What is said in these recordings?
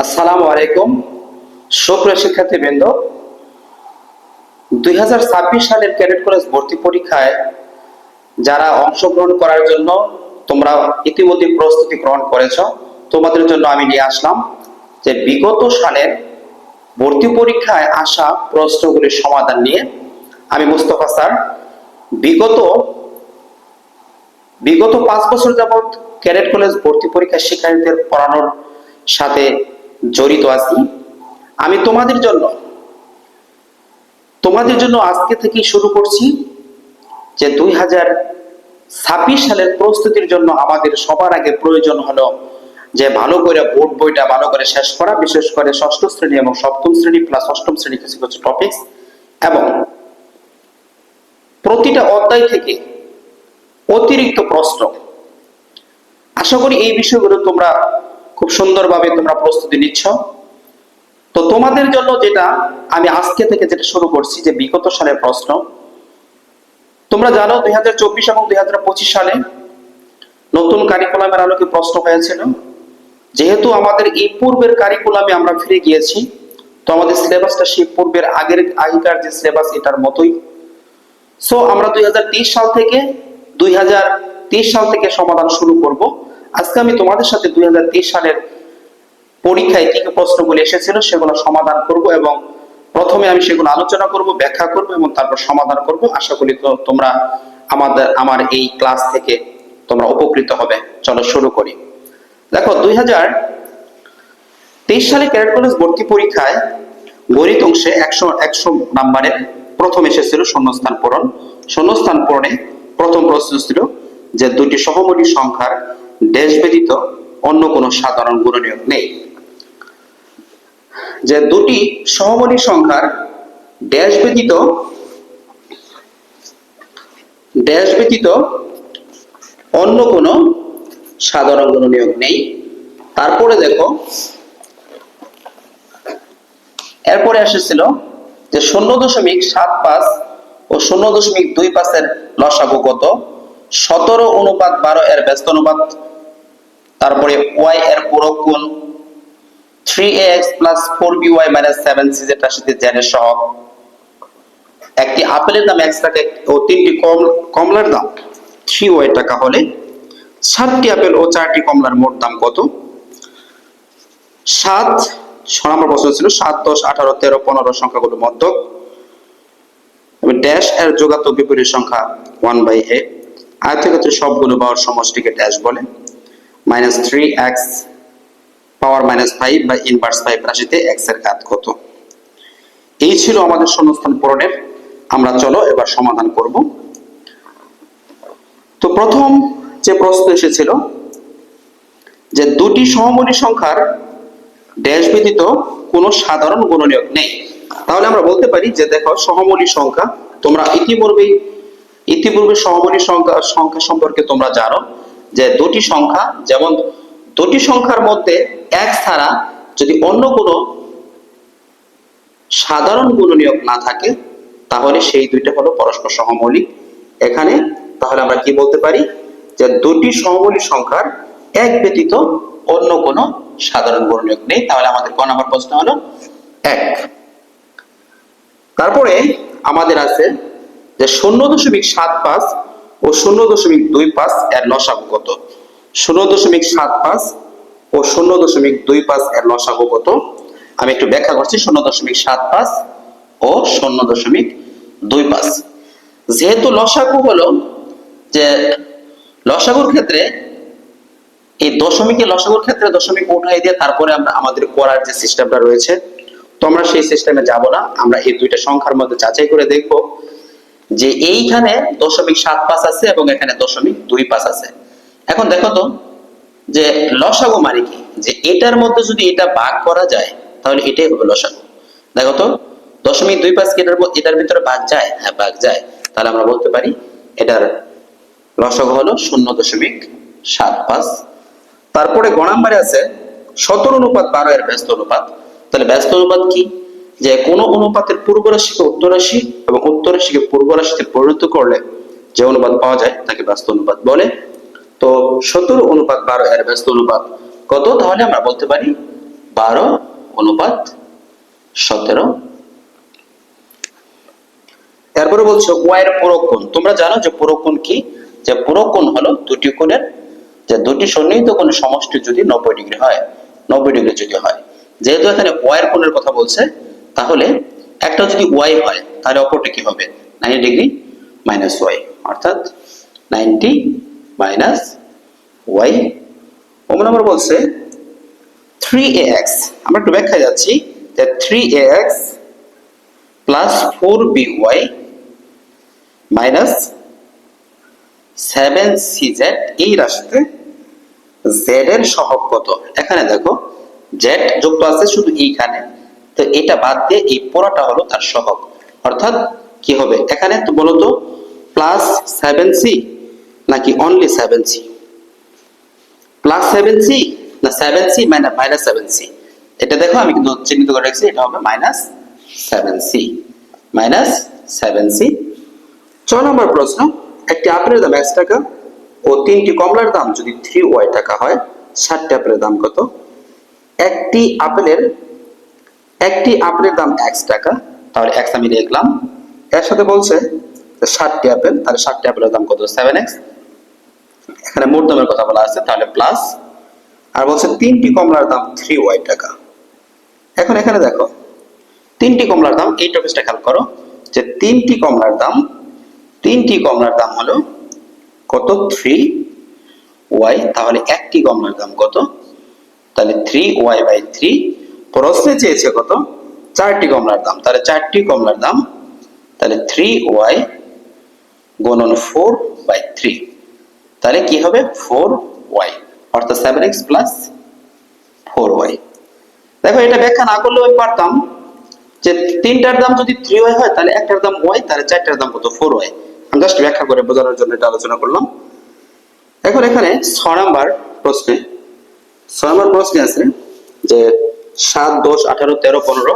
আসসালামু আলাইকুম সুপ্রিয় শিক্ষার্থীবৃন্দ। 2026 সালের ক্যাডেট কলেজ ভর্তি পরীক্ষায় যারা অংশগ্রহণ করার জন্য তোমরা ইতিমধ্যে প্রস্তুতি গ্রহণ করেছো, তোমাদের জন্য আমি নিয়ে আসলাম যে বিগত সালের ভর্তি পরীক্ষায় আসা প্রশ্নগুলির সমাধান নিয়ে। আমি মুস্তফা স্যার বিগত বিগত 5 বছর যাবৎ ক্যাডেট কলেজ ভর্তি পরীক্ষা শিক্ষার্থীদের পড়ানোর সাথে জড়িত আছি। আমি তোমাদের জন্য আজকে থেকে শুরু করছি যে 2026 সালের প্রস্তুতির জন্য আমাদের সবার আগে প্রয়োজন হলো যে ভালো করে বোর্ড বইটা ভালো করে শেষ করা, বিশেষ করে ষষ্ঠ শ্রেণী এবং সপ্তম শ্রেণী প্লাস অষ্টম শ্রেণী কিছু কিছু টপিকস, এবং প্রতিটা অধ্যায় থেকে অতিরিক্ত প্রশ্ন। আশা করি এই বিষয়গুলো তোমরা খুব সুন্দরভাবে তোমরা প্রস্তুতি নিচ্ছ। তো তোমাদের জন্য যেটা আমি আজকে থেকে যেটা শুরু করছি যে বিগত সালের প্রশ্ন। তোমরা জানো 2024 এবং 2025 সালে নতুন কারিকুলামের আলোকে প্রশ্ন হয়েছিল। যেহেতু আমাদের এই পূর্বের কারিকুলামে আমরা ফিরে গিয়েছি, তো আমাদের সিলেবাসটা সেই পূর্বের আগেকার যে সিলেবাস এটার মতোই। সো আমরা 2023 সাল থেকে সমাধান শুরু করব। আজকে আমি তোমাদের সাথে 2023 সালের পরীক্ষায় কি কি প্রশ্নগুলি এসেছিল সেগুলো সমাধান করব, এবং প্রথমে আমি সেগুলো আলোচনা করব, ব্যাখ্যা করব এবং তারপর সমাধান করব। আশা করি তো তোমরা আমার এই ক্লাস থেকে তোমরা উপকৃত হবে। চলো শুরু করি। দেখো 2023 সালে ক্যাডেট কলেজ ভর্তি পরীক্ষায় গণিত অংশে 100 নম্বরের প্রথম এসেছিল শূন্যস্থান পূরণ। শূন্যস্থান পূরণে প্রথম প্রশ্ন ছিল যে দুটি সহমূলী সংখ্যার ড্যাশ ব্যতীত অন্য কোনো সাধারণ গুণনীয়ক নেই। যে দুটি সহমূলী সংখ্যার ড্যাশ ব্যতীত অন্য কোনো সাধারণ গুণনীয়ক নেই। তারপরে দেখো এরপরে এসেছিল যে 0.75 ও 0.25 এর লসাগু কত, 17:12 এর ব্যস্ত অনুপাত, তারপরে y এর পূরক কোণ, 3ax plus 4by minus 7c যেটা সাথে z এর সহগ, একটি আপেলের দাম x টাকা ও 3টি কমলার দাম 3y টাকা হলে 7টি আপেল ও 4টি কমলার মোট দাম কত। 6 নম্বর প্রশ্ন ছিল 7, 10, 18, 13, 15 সংখ্যাগুলোর মধ্যক এবং ড্যাশ এর যোগাত্মক বিপরীত সংখ্যা 1/a। আয়তক্ষেত্রের সবগুলো বাহুর সমষ্টিকে ড্যাশ বলে। -3x পাওয়ার -5 বা ইনভার্স 5 রাশিতে x এর ঘাত কত। এই ছিল আমাদের শূন্যস্থান পূরণের। আমরা চলো এবার সমাধান করব। তো প্রথম যে প্রশ্ন এসেছিল যে দুটি সহমূলী সংখ্যার ড্যাশ ব্যতীত কোনো সাধারণ গুণনীয়ক নেই। তাহলে আমরা বলতে পারি যে দেখো সহমূলী সংখ্যা, তোমরা ইতিপূর্বে সহমূলী সংখ্যা সম্পর্কে তোমরা জানো যে দুটি সংখ্যা, যেমন দুটি সংখ্যার মধ্যে এক ছাড়া যদি অন্য কোনো সাধারণ গুণনীয়ক না থাকে তাহলে সেই দুইটা হলো পরস্পর সহমূলী। এখানে তাহলে আমরা কি বলতে পারি যে দুটি সহমূলী সংখ্যার এক ব্যতীত অন্য কোনো সাধারণ গুণনীয়ক নেই। তাহলে আমাদের ক নম্বর প্রশ্ন হলো 1। তারপরে আমাদের আছে যে 0.75 ও 0.25 এর লসাগু কত। 0.75 ও 0.25 এর লসাগু কত আমি একটু ব্যাখ্যা করছি। 0.75 ও 0.25, যেহেতু লসাগু হলো যে লসাগুর ক্ষেত্রে এই লসাগুর ক্ষেত্রে দশমিক উঠাই দিয়ে তারপরে আমরা আমাদের করার যে সিস্টেমটা রয়েছে, তো আমরা সেই সিস্টেমে যাব না। আমরা এই দুইটা সংখ্যার মধ্যে যাচাই করে দেখব যে এইখানে 0.75 আছে এবং এখানে 0.25 আছে। এখন দেখো তো যে লসাগু মানে কি, যে এটার মধ্যে যদি এটা ভাগ করা যায় তাহলে এটাই হবে লসাগু। দেখো তো 0.25 কি এটার ভিতরে ভাগ যায়? হ্যাঁ, ভাগ যায়। তাহলে আমরা বলতে পারি এটার লসাগু হলো 0.75। তারপরে গ নম্বরে আছে 17:12 এর ব্যস্ত অনুপাত। তাহলে ব্যস্ত অনুপাত কি, যে কোন অনুপাতের পূর্ব রাশিকে উত্তর রাশি এবং উত্তর রাশিকে পূর্ব রাশিতে পরিণত করলে যে অনুপাত পাওয়া যায় তাকে ব্যস্ত অনুপাত বলে। তো 17:12 এর ব্যস্ত অনুপাত কত, তাহলে আমরা বলতে পারি 12:17। এরপরে বলছো y এর পূরক কোণ। তোমরা জানো যে পূরক কোণ কি, যে পূরক কোণ হলো দুটি কোণের যে দুটি সন্নিহিত কোণের সমষ্টি যদি 90 ডিগ্রি হয়, 90 ডিগ্রি যদি হয়, যেহেতু এখানে y এর কোণের কথা বলছে, তাহলে একটা যদি y হয় তাহলে অপরটা কি হবে, 90 ডিগ্রি মাইনাস y, অর্থাৎ 90 মাইনাস y। নম্বর বলছে 3ax, আমরা একটু ব্যাখ্যায় যাচ্ছি যে 3ax plus 4by minus 7cz এই রাশিতে z এর সহগ কত। এখানে দেখো z যুক্ত আছে শুধু এইখানে, তো এটা বাদ দিয়ে এই পুরোটা হলো তার সহগ, অর্থাৎ কি হবে এখানে তো বলো তো প্লাস 7c নাকি অনলি 7c, প্লাস 7c না 7c মাইনাস 7c, এটা দেখো আমি কিন্তু চিহ্নিত করে রাখছি, এটা হবে মাইনাস 7c, মাইনাস 7c। 6 নম্বর প্রশ্ন, একটি আপেলের দাম 1 টাকা ও 3টি কমলার দাম যদি 3y টাকা হয়, 60টি আপেলের দাম কত। একটি আপেলের দাম 1 টাকা, তাহলে x আমি লিখলাম, এর সাথে বলছে 60টি আপেল, তাহলে 60টি আপেলের দাম কত, 7x, এখানে মোট দামের কথা বলা আছে, তাহলে প্লাস, আর বলছে 3টি কমলার দাম 3y টাকা। এখন এখানে দেখো 3টি কমলার দাম, এই টপিকটা খেয়াল করো যে 3টি কমলার দাম হলো কত, 3y, তাহলে একটি কমলার দাম কত, তাহলে 3y/3। প্রশ্নে চেয়েছে কত, 4টি কমলার দাম, তাহলে 4টি কমলার দাম, তাহলে 3y গুণন 4/3, তাহলে কি হবে 4y, অর্থাৎ 7x প্লাস 4y। দেখো এটা ব্যাখ্যা না করলেও আমি পারতাম যে 3টার দাম যদি 3y হয় তাহলে একটার দাম y, তাহলে 4টার দাম কত, 4y। আমি জাস্ট ব্যাখ্যা করে বোঝানোর জন্য এটা আলোচনা করলাম। এখন এখানে 6 নম্বর প্রশ্নে আছে যে 7, 10, 18, 13, 15,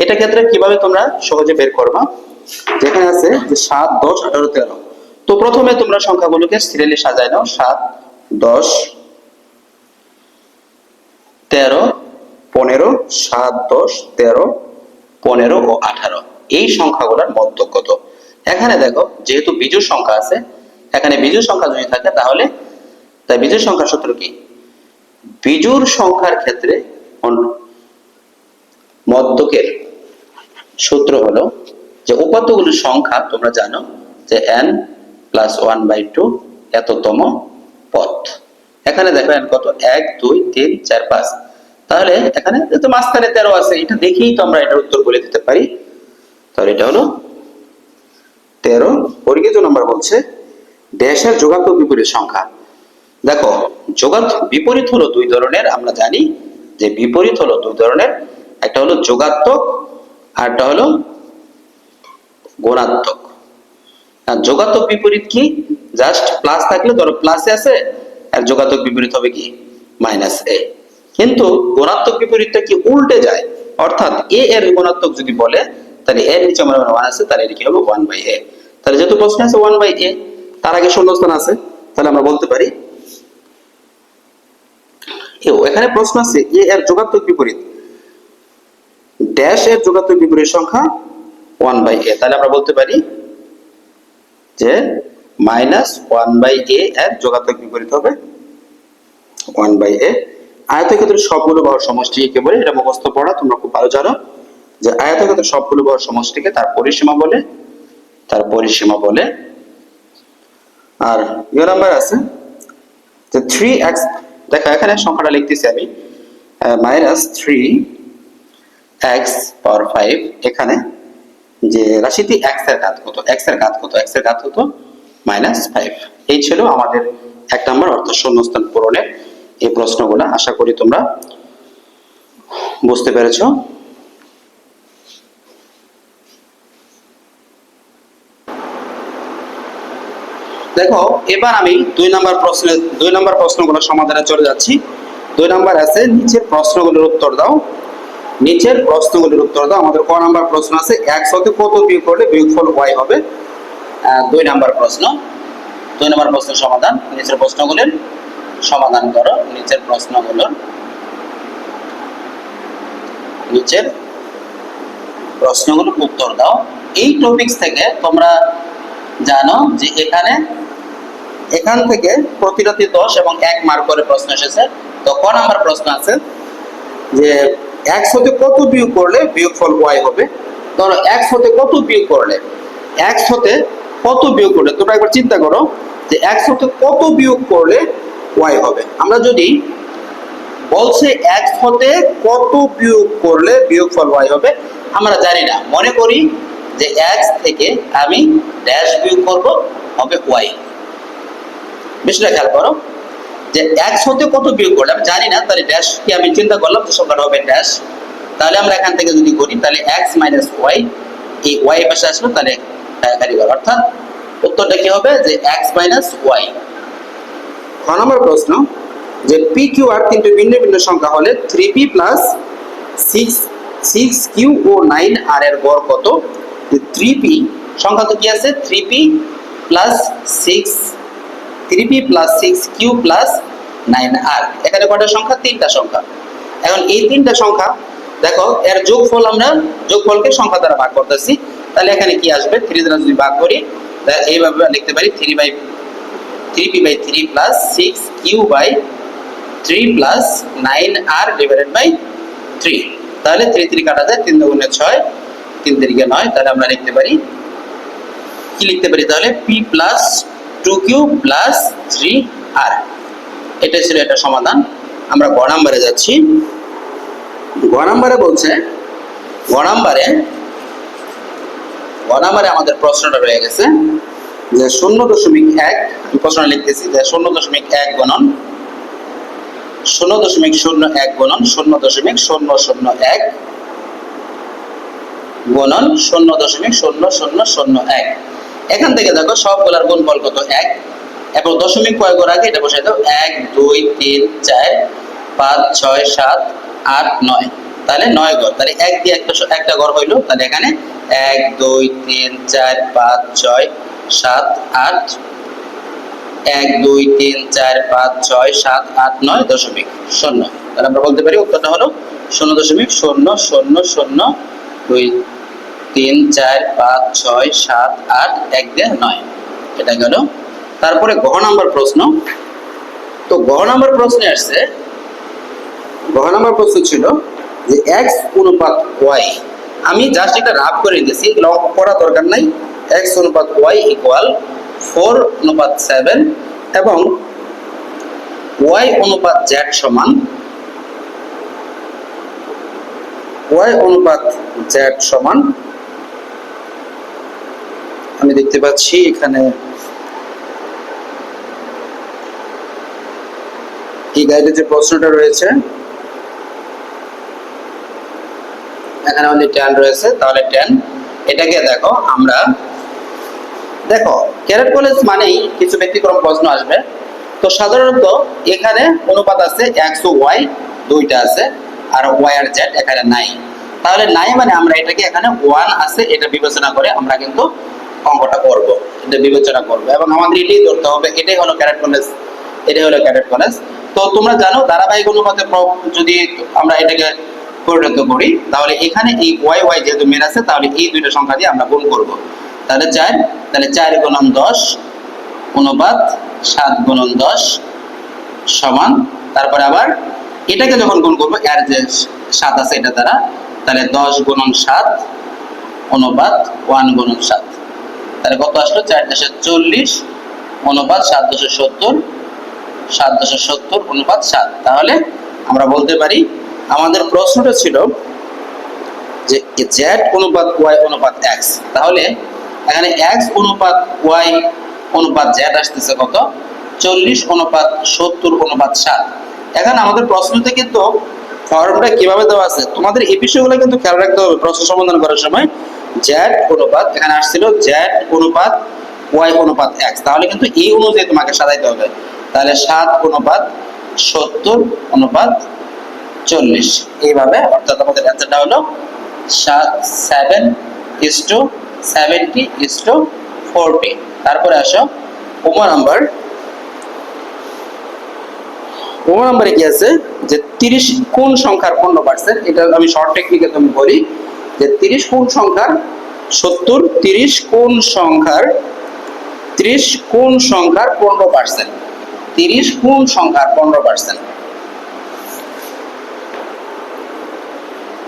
এটা ক্ষেত্রে কিভাবে তোমরা সহজে বের করবা। যেখানে আছে যে 7, 10, 18, 13, তো প্রথমে তোমরা সংখ্যাগুলোকে সিরিয়ালি সাজায় নাও, 7, 10, 13, 15, 7, 10, 13, 15 ও 18, এই সংখ্যাগুলোর মধ্যক কত। এখানে দেখো যেহেতু বিজোড় সংখ্যা আছে, এখানে বিজোড় সংখ্যা যদি থাকে তাহলে তাই বিজোড় সংখ্যার সূত্র কি, বিজোড় সংখ্যার ক্ষেত্রে মধ্যকের সূত্র হলো যে উপাত্তগুলোর সংখ্যা তোমরা জানো যে n প্লাস 1/2 এততম পদ। এখানে দেখো n কত, 1, 2, 3, 4, 5, তাহলে এখানে যেহেতু মাঝখানে 13 আছে, এটা দেখেই তো আমরা এটার উত্তর বলে দিতে পারি, তাহলে এটা হলো 13। পরিচিত নম্বর বলছে ড্যাশের যোগাত্মক বিপরীত সংখ্যা। দেখো বিপরীত হলো দুই ধরনের, আমরা জানি যে বিপরীত হলো দুই ধরনের, একটা হলো যোগাত্মক আর একটা হলো গুণাত্মক। আর যোগাত্মক বিপরীত কি, জাস্ট প্লাস থাকলে ধরো প্লাসে আছে, আর যোগাত্মক বিপরীত হবে কি, মাইনাস a। কিন্তু গুণাত্মক বিপরীতটা কি উল্টে যায়, অর্থাৎ a এর গুণাত্মক যদি বলে তাহলে এর নিচে আমরা 1 আছে, তাহলে এটা কি হবে 1/a। তাহলে যেহেতু প্রশ্ন আছে 1/a, তার আগে শূন্যস্থান আছে, তাহলে আমরা বলতে পারি এখানে প্রশ্ন আছে a এর যোগাত্মক বিপরীত, ড্যাশ এর যোগাত্মক বিপরীত সংখ্যা 1/a, তাহলে আমরা বলতে পারি যে -1/a এর যোগাত্মক বিপরীত হবে 1/a। আয়তক্ষেত্রের সবগুলো বাহুর সমষ্টি কে বলে, এটা মুখস্থ পড়া, তোমরা খুব ভালো জানো যে আয়তক্ষেত্রের সবগুলো বাহুর সমষ্টিকে তার পরিসীমা বলে। আর নাম্বার আছে যে 3x, দেখো এখানে সংখ্যাটা লিখতেছি আমি -3x পাওয়ার 5, এখানে যে রাশিটি x এর ঘাত কত, x এর ঘাত কত, -5। এই ছিল আমাদের 1 নম্বর অর্থাৎ শূন্যস্থান পূরণের এই প্রশ্নগুলো। আশা করি তোমরা বুঝতে পেরেছো। দেখো এবার আমি 2 নম্বর প্রশ্নগুলো সমাধানে চলে যাচ্ছি। 2 নম্বর আছে নিচের প্রশ্নগুলোর উত্তর দাও। আমাদের ক নাম্বার প্রশ্ন আছে x হতে কত বিয়োগ করলে বিয়োগফল y হবে। 2 নম্বর প্রশ্নের সমাধান, নিচের প্রশ্নগুলোর সমাধান করো। নিচের প্রশ্নগুলোর নিচের প্রশ্নগুলো উত্তর দাও। এই টপিকস থেকে তোমরা জানো যে এখান থেকে প্রতিটাতে 10 এবং 1 মার্ক করে প্রশ্ন এসেছে। তো ক নাম্বার প্রশ্ন আছে যে x হতে কত বিয়োগ করলে বিয়োগফল y হবে। ধরো x হতে কত বিয়োগ করলে তোমরা একবার চিন্তা করো যে x হতে কত বিয়োগ করলে y হবে। আমরা যদি বলছে x হতে কত বিয়োগ করলে বিয়োগফল y হবে, আমরা জানি না, মনে করি যে x থেকে আমি ড্যাশ বিয়োগ করব, হবে y। বিষয়টা খেয়াল করো যে x হতে কত বিয়োগ করলে আমি জানি না, তাহলে ড্যাশ কি আমি চিন্তা করলাম যে সংখ্যাটা হবে ড্যাশ। তাহলে আমরা এখান থেকে যদি করি তাহলে x মাইনাস y, এই y এর পাশে আসলো তাহলে অর্থাৎ উত্তরটা কি হবে যে x মাইনাস y। খ নম্বর প্রশ্ন যে পি কিউ আর তিনটি ভিন্ন ভিন্ন সংখ্যা হলে 3p প্লাস 6q ও 9r এর গড় কত। 3p সংখ্যা তো কি আছে 3p plus 6q plus 9r, এখানে কয়টা সংখ্যা? তিনটা সংখ্যা। এখন এই তিনটা সংখ্যা দেখো এর যোগফল, আমরা যোগফলকে সংখ্যা দ্বারা ভাগ করতেছি, তাহলে এখানে কি আসবে 3 দ্বারা যদি ভাগ করি এইভাবে লিখতে পারি 3p by 3 plus 6q by 3 plus 9r divided by 3। তাহলে 3 3 কাটা যায়, 3 দুগুণে 6, 3 3 9। তাহলে আমরা লিখতে পারি কি লিখতে পারি তাহলে p plus 2q plus 3r। এটা ছিল এটা সমাধান। আমরা গ নাম্বারে যাচ্ছি। গ নাম্বারে বলছে গ নাম্বারে আমাদের প্রশ্নটা রয়ে গেছে যে 0.1, আমি প্রশ্নটা লিখতেছি যে 0.1 গুণন 0.01 গুণন 0.001 গুণন 0.0001। এখান থেকে দেখো সবগুলোর গুণফল কত 1, এবং দশমিক কয় ঘর আগে এটা বসাই দাও 1 2 3 4 5 6 7 8 9, তাহলে 9 ঘর। তাহলে 1 দিয়ে একটা ঘর হইলো, তাহলে এখানে 1 2 3 4 5 6 7 8 1 2 3 4 5 6 7 8 9 দশমিক 0। তাহলে আমরা বলতে পারি উত্তরটা হলো 0.0002 3 4 5 6 7 8 1 দিয়ে 9, এটা গেল। তারপরে গ নাম্বার প্রশ্ন। তো গ নাম্বার প্রশ্নে আসছে, গ নাম্বার প্রশ্ন ছিল যে x অনুপাত y, আমি জাস্ট এটা রাফ করে দিয়েছি, এগুলো করা দরকার নাই। x অনুপাত y ইকুয়াল 4:7 এবং y অনুপাত z সমান আমি দেখতে পাচ্ছি এখানে এই গাইডে যে প্রশ্নটা রয়েছে এখানে আমাদের tan রয়েছে, তাহলে tan এটাকে দেখো আমরা ক্যারেট কলেজ মানেই কিছু ব্যতিক্রম প্রশ্ন আসবে। তো সাধারণত এখানে অনুপাত আছে x ও y দুইটা আছে, আর y আর z এখানে নাই। তাহলে নাই মানে আমরা এটাকে এখানে 1 আছে এটা বিবেচনা করে আমরা কিন্তু অঙ্কটা করব, এটা বিবেচনা করব, এবং আমাদের এটাই ধরতে হবে। এটাই হলো ক্যারেট কলেজ। তো তোমরা জানো ধারাবাহিক অনুপাতে যদি আমরা এটাকে পরিণত করি, তাহলে এখানে এই y যেহেতু মেন আছে, তাহলে এই দুইটা সংখ্যা দিয়ে আমরা গুণ করব। তাহলে 4 গুণন 10 অনুপাত 7 গুণন 10 সমান, তারপরে আবার এটাকে যখন গুণ করবো এর যে 7 আছে এটা দ্বারা, তাহলে 10 গুণন 7 অনুপাত 1 গুণন 7, তাহলে কত আসলো 4 × 40 অনুপাত 7/70 অনুপাত 7। তাহলে আমরা বলতে পারি আমাদের প্রশ্নটা ছিল যে z অনুপাত y অনুপাত x, তাহলে এখানে x অনুপাত y অনুপাত z আসতেছে কত 40:70 এখন আমাদের প্রশ্নতে কিন্তু ফর্মটা কিভাবে দেওয়া আছে, তোমাদের এই বিষয়গুলো কিন্তু খেয়াল রাখতে হবে প্রশ্ন সমাধান করার সময়। z অনুপাত এখানে আসছিল z অনুপাত y অনুপাত x, তাহলে কিন্তু এই অনুযায়ী তোমাকে সাজাইতে হবে। তাহলে 7:70 এইভাবে, অর্থাৎ আমাদের অ্যান্সারটা হলো 7:70:40। তারপরে আসো উম নাম্বার। ও নাম্বারে কি আছে যে 30 কোন সংখ্যার 15%, এটা আমি শর্ট টেকনিকে তুমি বলি যে 30 কোন সংখ্যার 70, 30 কোন সংখ্যার 15%, 30 কোন সংখ্যার 15%।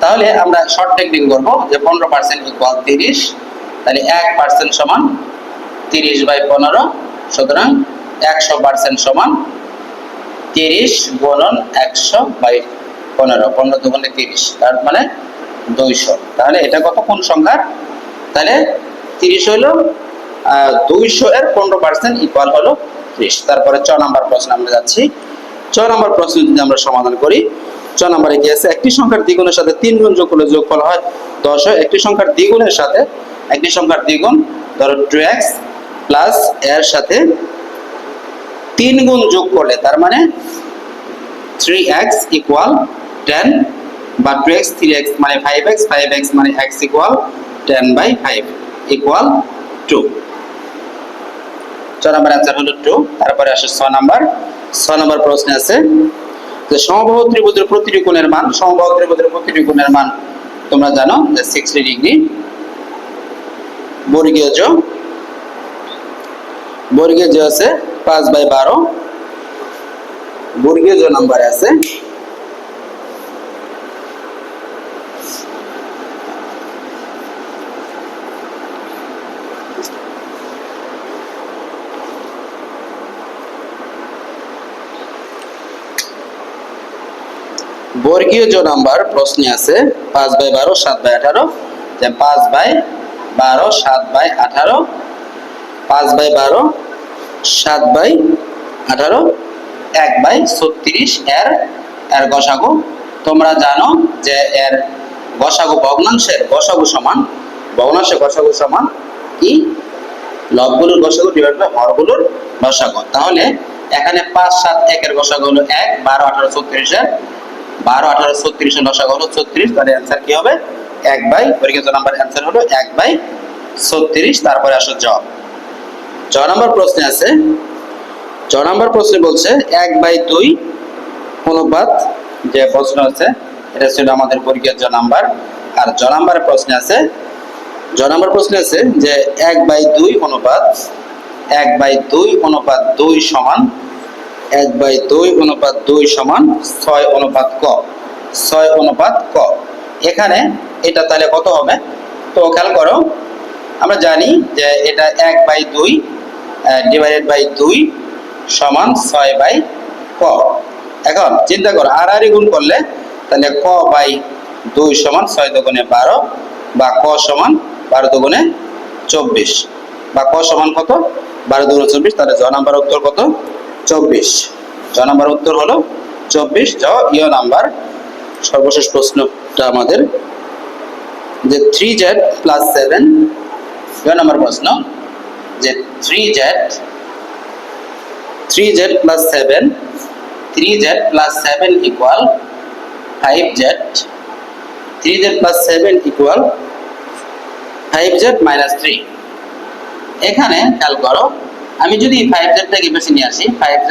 তাহলে আমরা শর্ট টেকনিক করব যে 15% ইকুয়াল 30, তাহলে 1% সমান 30/15, সুতরাং 100% সমান 30 গুণন 100/15, 15 দুগুণে 30, তার মানে 200। তাহলে এটা কত কোন সংখ্যার? তাহলে 30 হলো 200 এর 15% ইকুয়াল হলো 30। তারপরে 6 নাম্বার প্রশ্ন আমরা যাচ্ছি। 6 নাম্বার প্রশ্ন যদি আমরা সমাধান করি, 6 নাম্বারে কি আছে? একটি সংখ্যার দ্বিগুণের সাথে 3 গুণ যোগ করলে যোগফল হয় 10 হয়। একটি সংখ্যার দ্বিগুণের সাথে একটি সংখ্যার দ্বিগুণ, ধরো 2x প্লাস এর সাথে 3 গুণ যোগ করলে তার মানে 3x ইকুয়াল 10, বা 2x 3x মানে 5x, 5x মানে x equal 10/5 equal 2। 6 number answer হলো 2। তারপরে আসে 6 নাম্বার। 6 নাম্বার প্রশ্নে আছে যে সমবাহু ত্রিভুজের প্রতিটি কোণের মান, সমবাহু ত্রিভুজের প্রতিটি কোণের মান তোমরা জানো যে 60 ডিগ্রি। বর্গীয় জ আছে 5/12, বর্গীয় জ নাম্বারে আছে বর্গীয় জ নাম্বার প্রশ্নে আছে 5/12, 7/18, যে 5/12, 7/18, 5/12, 7/18, 1/36 এর গসাগু। তোমরা জানো যে এর গসাগু ভগ্নাংশের গসাগু সমান, ভগ্নাংশের গসাগু সমান কি? লবগুলোর গসাগু ডিভাইড বাই হরগুলোর গসাগু। তাহলে এখানে 5, 7, 1 এর গসাগু হলো 1, 12, 18, 36 এর 12, 18, 36 এর লসাগু হলো 36। তাহলে आंसर কি হবে? 1/, বর্গীয় জ নাম্বার आंसर হলো 1/36। তারপরে আসো জ। জ নাম্বার প্রশ্নে আছে, জ নাম্বার প্রশ্নে বলছে 1/2 অনুপাত, যে প্রশ্ন আছে এটা ছিল আমাদের বর্গীয় জ নাম্বার। আর জ নাম্বারের প্রশ্নে আছে, জ নাম্বার প্রশ্নে আছে যে 1/2 অনুপাত 2 সমান 1/2 অনুপাত 2 সমান 6 অনুপাত ক, 6 অনুপাত ক। এখানে এটা তাহলে কত হবে? তো খেয়াল করো, আমরা জানি যে এটা 1/2 ডিভাইডেড বাই 2 সমান 6/ক। এখন চিন্তা করো, আর গুণ করলে তাহলে ক বাই 2 সমান 6 দুগুণে 12, বা ক সমান 12 দুগুণে 24, বা ক সমান কত? 12 দুগুণে 24। তাহলে জ নাম্বার উত্তর কত? 24। জ নাম্বার উত্তর হলো 24। জ ইয় নাম্বার। সর্বশেষ প্রশ্নটা আমাদের যে 3z প্লাস 7, ইয় নাম্বার প্রশ্ন যে 3z plus 7, 3z plus 7 equal 5z, 3z plus 7 equal 5z minus 3। এখানে খেয়াল করো, আমি যদি 5z টাকে বেশি নিয়ে আসি, 5z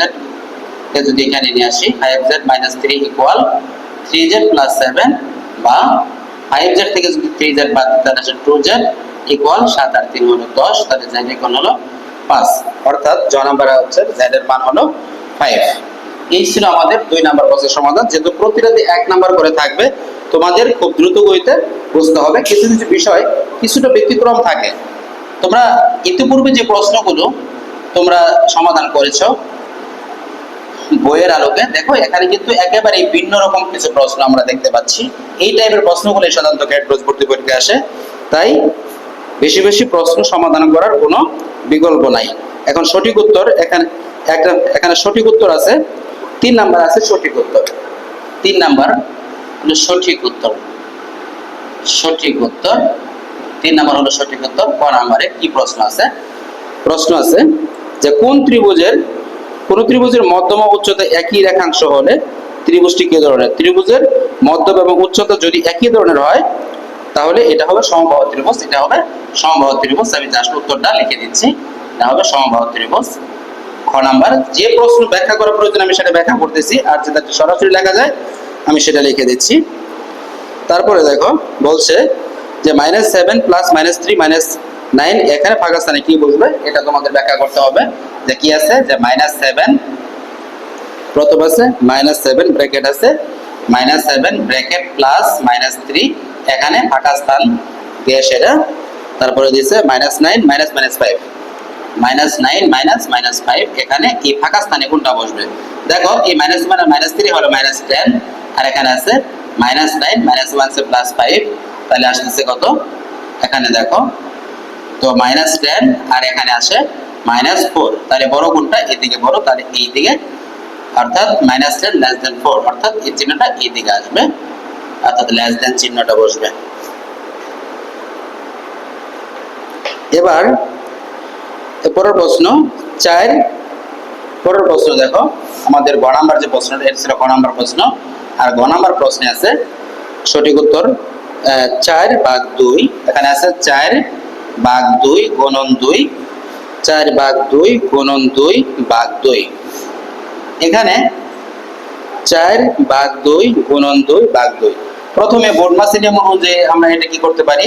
কে যদি এখানে নিয়ে আসি, 5z minus 3 equal 3z plus 7, বা 5z থেকে যদি 3z বাদ দিই তাহলে আসে 2z ইকুয়াল 7 আর 3 হলো 10, তাহলে z এর মান হলো 5। অর্থাৎ জ নাম্বারে হচ্ছে z এর মান হলো 5। এই ছিল আমাদের 2 নাম্বার প্রশ্নের সমাধান। যেহেতু প্রতিটাতে 1 নাম্বার করে থাকবে, তোমাদের খুব দ্রুত গতিতে বুঝতে হবে। কিছু কিছু বিষয় কিছুটা ব্যতিক্রম থাকে। তোমরা ইতিপূর্বে যে প্রশ্নগুলো তোমরা সমাধান করেছো বইয়ের আলোকে, দেখো এখানে কিন্তু একেবারে ভিন্ন রকম কিছু প্রশ্ন আমরা দেখতে পাচ্ছি। এই টাইপের প্রশ্নগুলো সাধারণত ক্যাট ক্রস ভর্তি পরীক্ষায় আসে, তাই বেশি বেশি প্রশ্ন সমাধান করার কোনো বিকল্প নাই। এখন সঠিক উত্তর, এখানে সঠিক উত্তর আছে 3 নাম্বার আছে সঠিক উত্তর। 3 নাম্বার হলো সঠিক উত্তর, সঠিক উত্তর 3 নাম্বার হলো সঠিক উত্তর। ক নাম্বারে কি প্রশ্ন আছে? প্রশ্ন আছে যে কোন ত্রিভুজের মধ্যমা উচ্চতা একই রেখাংশ হলে ত্রিভুজটি কি ধরনের? ত্রিভুজের মধ্যমা এবং উচ্চতা যদি একই ধরনের হয় তাহলে এটা হবে সমবাহু ত্রিভুজ। এটা হবে সমবাহু ত্রিভুজ। আমি জাস্ট উত্তরটা লিখে দিচ্ছি, এটা হবে সমবাহু ত্রিভুজ। ক খ নাম্বার। যে প্রশ্ন ব্যাখ্যা করার প্রয়োজন আমি সেটা ব্যাখ্যা করতেছি, আর যেটা সরাসরি লেখা যায় আমি সেটা লিখে দিচ্ছি। তারপরে দেখো বলছে যে -7 প্লাস -3 -9 এখানে ফাঁকা স্থানে কি বসবে এটা তোমাদের ব্যাখ্যা করতে হবে। যে কি আছে, যে -7 প্রথম আছে -7 ব্র্যাকেট আছে, -7 ব্র্যাকেট প্লাস -3 এখানে ফাঁকা স্থান দিয়ে সেটা, তারপরে দিয়েছে -9 -5 -9 এখানে এই ফাঁকা স্থানে কোনটা বসবে। দেখো এই -3 হলো -10, আর এখানে আছে -9 -1 সে +5, তাহলে আসতেছে কত এখানে দেখো, তো -10 আর এখানে আসে -4, তাহলে বড় কোনটা, এদিকে বড়, তাহলে এই দিকে, অর্থাৎ -10 <4, অর্থাৎ এই চিহ্নটা এই দিকে আসবে, অর্থাৎ লেস দেন চিহ্নটা বসবে। এবার পরের প্রশ্ন 4, পরের প্রশ্ন দেখো আমাদের গ নাম্বার যে প্রশ্নটা এটা ছিল গ নাম্বার প্রশ্ন, আর গ নাম্বার প্রশ্নে আছে সঠিক উত্তর 4/2, এখানে আছে 4/2 গুণন 2, 4/2 গুণন 2/2, এখানে 4/2 গুণন 2/2। প্রথমে বোর্ডমাসি নিয়ম অনুযায়ী আমরা এটা কি করতে পারি,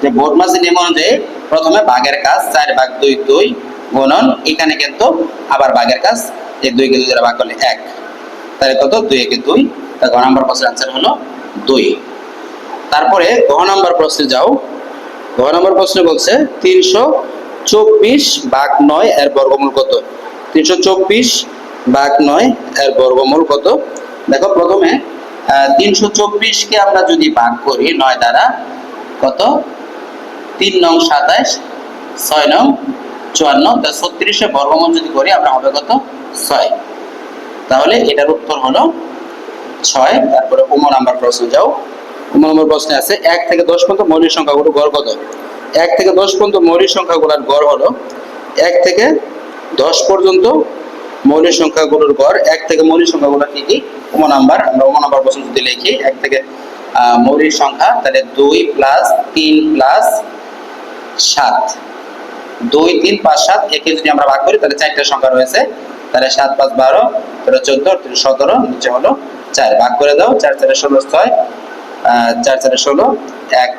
যে বোর্ডমাসি নিয়ম অনুযায়ী প্রথমে ভাগের কাজ 4/2 2 গুণন, এখানে কিন্তু আবার ভাগের কাজ, এই 2 কে 2 দ্বারা ভাগ করলে 1, তাহলে কত 2 একে 2, তার গ নাম্বার প্রশ্নের आंसर হলো 2। তারপরে গ নাম্বার প্রশ্নে যাও। গ নাম্বার প্রশ্নে বলছে 324/9 এর বর্গমূল কত। 324/9 এর বর্গমূল কত। দেখো প্রথমে 324 কে আমরা যদি ভাগ করি 9 দ্বারা, কত 3 নং 27, 6 নং 54, তা 36 এর বর্গমূল যদি করি আমরা হবে কত 6, তাহলে এটার উত্তর হলো 6। তারপরে উম নাম্বার প্রশ্ন যাও। উম নাম্বার প্রশ্নে আছে 1 থেকে 10 পর্যন্ত মৌলিক সংখ্যাগুলোর গড় কত। 1 থেকে 10 পর্যন্ত মৌলিক সংখ্যাগুলোর গড় হলো, 1 থেকে 10 পর্যন্ত মৌলিক সংখ্যাগুলোর গড়, 1 থেকে মৌলিক সংখ্যাগুলো কি কি, উম নাম্বার, আমরা উম নাম্বার প্রশ্ন যদি লিখি 1 থেকে মৌলিক সংখ্যা, তাহলে 2 প্লাস 3 প্লাস 7, 2 3 5 7, একে যদি আমরা ভাগ করি তাহলে 4টা সংখ্যা রয়েছে, তাহলে 7 5 12, 13 14, 17, নিচে হলো 4, ভাগ করে দাও, 4 4 16 6, 4 4 16, 1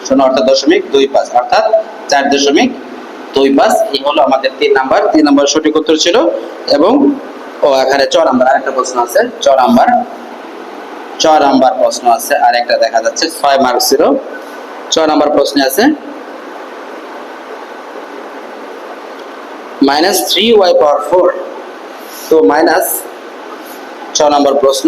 0, অর্থাৎ 0.25, অর্থাৎ 4.25, এই হলো আমাদের 3 নাম্বার। 3 নাম্বার সঠিক উত্তর ছিল। এবং এখানে 4 নাম্বার আরেকটা প্রশ্ন আছে, 4 নাম্বার প্রশ্ন আছে আরেকটা দেখা যাচ্ছে 6 মার্ক ছিল। 4 নাম্বার প্রশ্নে আছে -3y/4, তো মাইনাস 6 নাম্বার প্রশ্ন,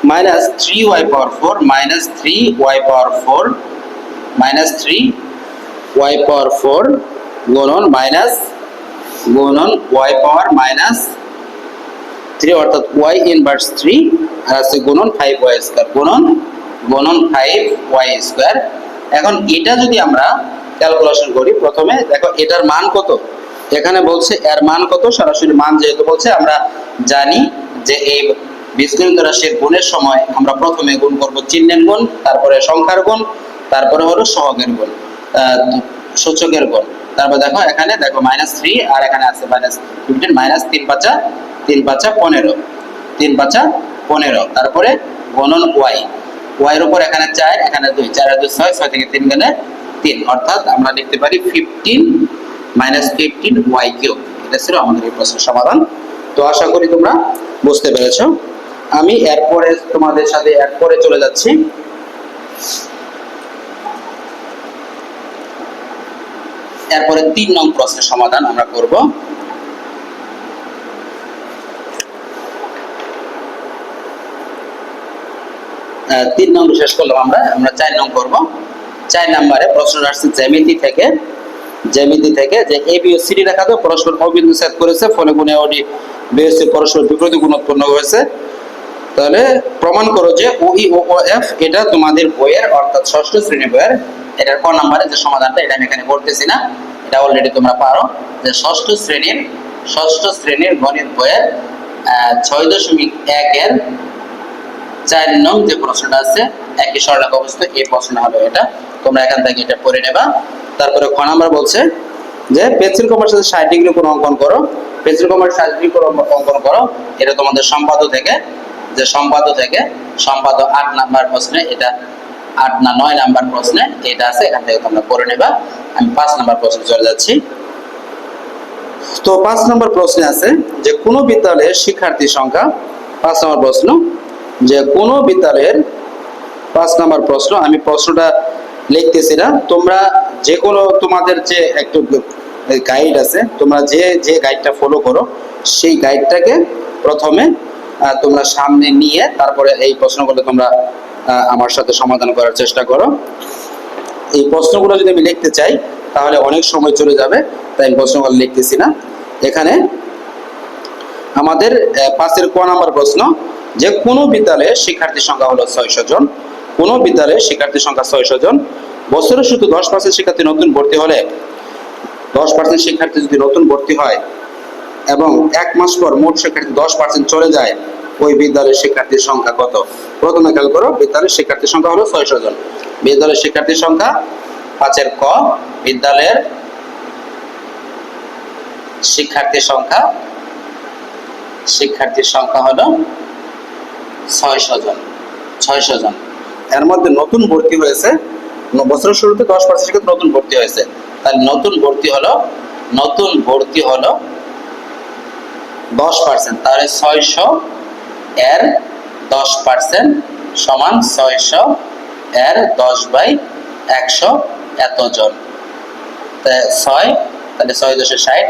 -3y/4 -3y/4 গুণন মাইনাস গুণন y⁻³ অর্থাৎ y ইনভার্স 3, আর আছে গুণন 5y² গুণন 5y²। এখন এটা যদি আমরা ক্যালকুলেশন করি, প্রথমে দেখো এটার মান কত, এখানে বলছে এর মান কত, সরাসরি মান যেহেতু বলছে আমরা জানি যে এই বীজগণিত রাশির গুণের সময় আমরা প্রথমে গুণ করব চিহ্নের গুণ, তারপরে সংখ্যার গুণ, তারপরে হলো সহগের গুণ, সূচকের গুণ। তারপর দেখো এখানে দেখো -3 আর এখানে আছে -15, -3 5 15, 3 5 15, তারপরে গুণন y এর উপর এখানে 4 এখানে 2, 4 আর 2 6, 6 থেকে 3 গেলে 3, অর্থাৎ আমরা লিখতে পারি 15 -15y³। এটা ছিল আমাদের এই প্রশ্নের সমাধান। তো আশা করি তোমরা বুঝতে পেরেছো। আমি এরপরে তোমাদের সাথে এরপরে চলে যাচ্ছি এরপরে 3 নং প্রশ্নের সমাধান আমরা করব। 3 নং শেষ করলাম, আমরা 4 নং করব। 4 নম্বরে প্রশ্ন আসছে জ্যামিতি থেকে যে A B O C D রেখা তো পরস্পর অবিন্দু ছেদ করেছে, ফলে গুণে ওডি বিএসসি পরস্পর বিপরীত গুণ উৎপন্ন হয়েছে। তাহলে প্রমাণ করো যে ওই ও এফ এটা তোমাদের বইয়ের অর্থাৎ ষষ্ঠ শ্রেণী বইয়ের এটার ক নম্বরে যে সমাধানটা, এটা আমি এখানে করতেছি না, এটা অলরেডি তোমরা পারো, যে ষষ্ঠ শ্রেণীর গণিত বইয়ের 6.1 এর 4 নং যে প্রশ্নটা আছে একই সরলরেখা অবস্থা, এই প্রশ্নটা হলো এটা। তোমরা এখান থেকে এটা পড়ে নেবা। তারপরে খ নাম্বার বলছে যে পেন্সিল কমার সাথে 60 ডিগ্রি কোণ অঙ্কন করো। পেন্সিল কমার 60 ডিগ্রি কোণ অঙ্কন করো, এটা তোমাদের সম্পাদ্য থেকে, যে সম্পাদ্য 8 নাম্বার প্রশ্নে, এটা 8 না 9 নাম্বার প্রশ্নে এটা আছে, এখান থেকে তোমরা পড়ে নেবা। আমি 5 নাম্বার প্রশ্নে চলে যাচ্ছি। তো 5 নম্বর প্রশ্নে আছে যে কোন বিদ্যালয়ের শিক্ষার্থী সংখ্যা, 5 নম্বর প্রশ্ন, যে কোন বিদ্যালয়ের 5 নম্বর প্রশ্ন, আমি প্রশ্নটা লিখতেছি না, তোমরা যে কোনো তোমাদের যে একটু গাইড আছে, তোমরা যে গাইডটা ফলো করো সেই গাইডটাকে প্রথমে তোমরা সামনে নিয়ে তারপরে এই প্রশ্নগুলো তোমরা আমার সাথে সমাধান করার চেষ্টা করো। এই প্রশ্নগুলো যদি আমি লিখতে চাই তাহলে অনেক সময় চলে যাবে, তাই আমি প্রশ্নগুলো লিখতেছি না। এখানে আমাদের 5-এর ক নাম্বার প্রশ্ন, যে কোন বিদ্যালয়ে শিক্ষার্থীর সংখ্যা হলো 600 জন। কোন বিদ্যালয়ে শিক্ষার্থীর সংখ্যা 600 জন, বছরে শুধু 10% শিক্ষার্থী নতুন ভর্তি হলে, 10% শিক্ষার্থী যদি নতুন ভর্তি হয় এবং 1 মাস পর মোট শিক্ষার্থী 10% চলে যায়, ওই বিদ্যালয়ের শিক্ষার্থীর সংখ্যা কত? প্রথমে খেয়াল করো, বিদ্যালয়ের শিক্ষার্থীর সংখ্যা হলো 600 জন। বিদ্যালয়ের শিক্ষার্থীর সংখ্যা 5-এর ক, বিদ্যালয়ের শিক্ষার্থীর সংখ্যা হলো 600 জন। 600 জন, এর মধ্যে নতুন ভর্তি হয়েছে, বছরের শুরুতে 10% শিক্ষার্থী নতুন ভর্তি হয়েছে, তাহলে নতুন ভর্তি হলো 10%, তাহলে 600 এর 10% সমান 600 এর 10/100 এতজন। 6, তাহলে 6×60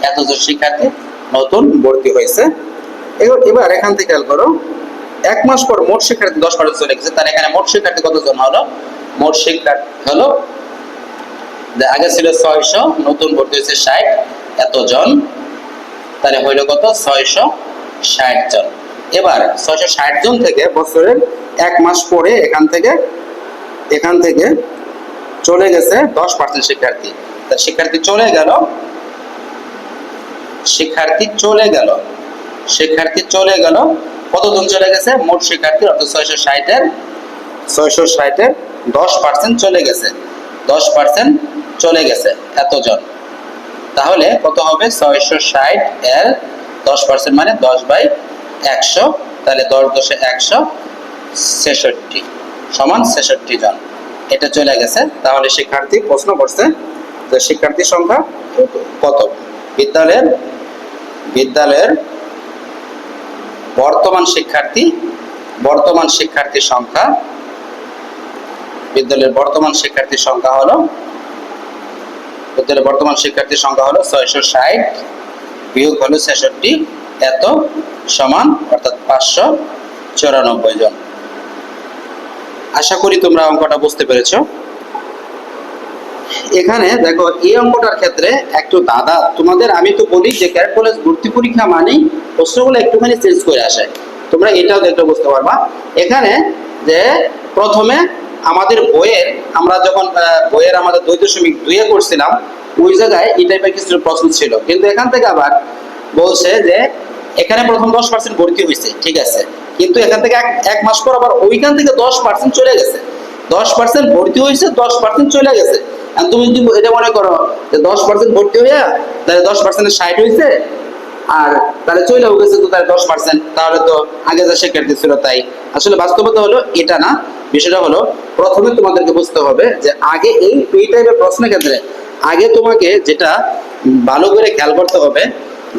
এতজন শিক্ষার্থী নতুন ভর্তি হয়েছে। এবার এখান থেকে খেয়াল করো, 1 মাস পর মোট শিক্ষার্থী 10% চলে গেছে, তাহলে এখানে মোট শিক্ষার্থী কতজন হলো? মোট শিক্ষার্থী হলো, আগে ছিল 600, নতুন ভর্তি হয়েছে 60 এতজন, তাহলে হইল কত? 660 জন। এবার 660 জন থেকে বছরের 1 মাস পরে এখান থেকে চলে গেছে 10% শিক্ষার্থী, তা শিক্ষার্থী চলে গেল কতজন চলে গেছে? মোট শিক্ষার্থী অর্থাৎ 660 এর 10% চলে গেছে, 10% চলে গেছে এতজন। তাহলে কত হবে? 660 এর 10% মানে 10/100, তাহলে 10×100 66 সমান 66 জন, এটা চলে গেছে। তাহলে শিক্ষার্থী প্রশ্ন করছে যে শিক্ষার্থীর সংখ্যা কত? বিদ্যালয়ের বর্তমান শিক্ষার্থীর সংখ্যা, বিদ্যালয়ের বর্তমান শিক্ষার্থীর সংখ্যা হলো 660 বিয়োগ হলো 66 এত সমান, অর্থাৎ 594 জন। আশা করি তোমরা অঙ্কটা বুঝতে পেরেছো। এখানে দেখো, এই অঙ্কটার ক্ষেত্রে একটু তোমাদের আমি তো বলি যে ক্যারেট কলেজ ভর্তি পরীক্ষা মানেই প্রশ্নগুলো একটুখানি চেঞ্জ করে আসে, তোমরা এটাও দেখতে বুঝতে পারবা। এখানে যে প্রথমে আমাদের আমরা যখন বইয়ের আমাদের 2.2 করছিলাম, ওই জায়গায় এই টাইপের কিছু প্রশ্ন ছিল, কিন্তু এখান থেকে আবার বলছে যে এখানে প্রথম 10% ভর্তি হয়েছে, ঠিক আছে, কিন্তু এখান থেকে 1 মাস পর আবার ওইখান থেকে 10% চলে গেছে, 10% ভর্তি হয়েছে, 10% চলে গেছে। আর তুমি যদি এটা মনে করো যে 10% ভর্তি হইয়া তাহলে 10% 60 হয়েছে, আর তাহলে চলেও গেছে তো তাহলে 10%, তাহলে তো আগে যা শিক্ষার্থী ছিল তাই। আসলে বাস্তবতা হলো এটা না, বিষয়টা হলো প্রথমে তোমাদেরকে বুঝতে হবে যে আগে এই টাইপের প্রশ্নের ক্ষেত্রে আগে তোমাকে যেটা ভালো করে খেয়াল করতে হবে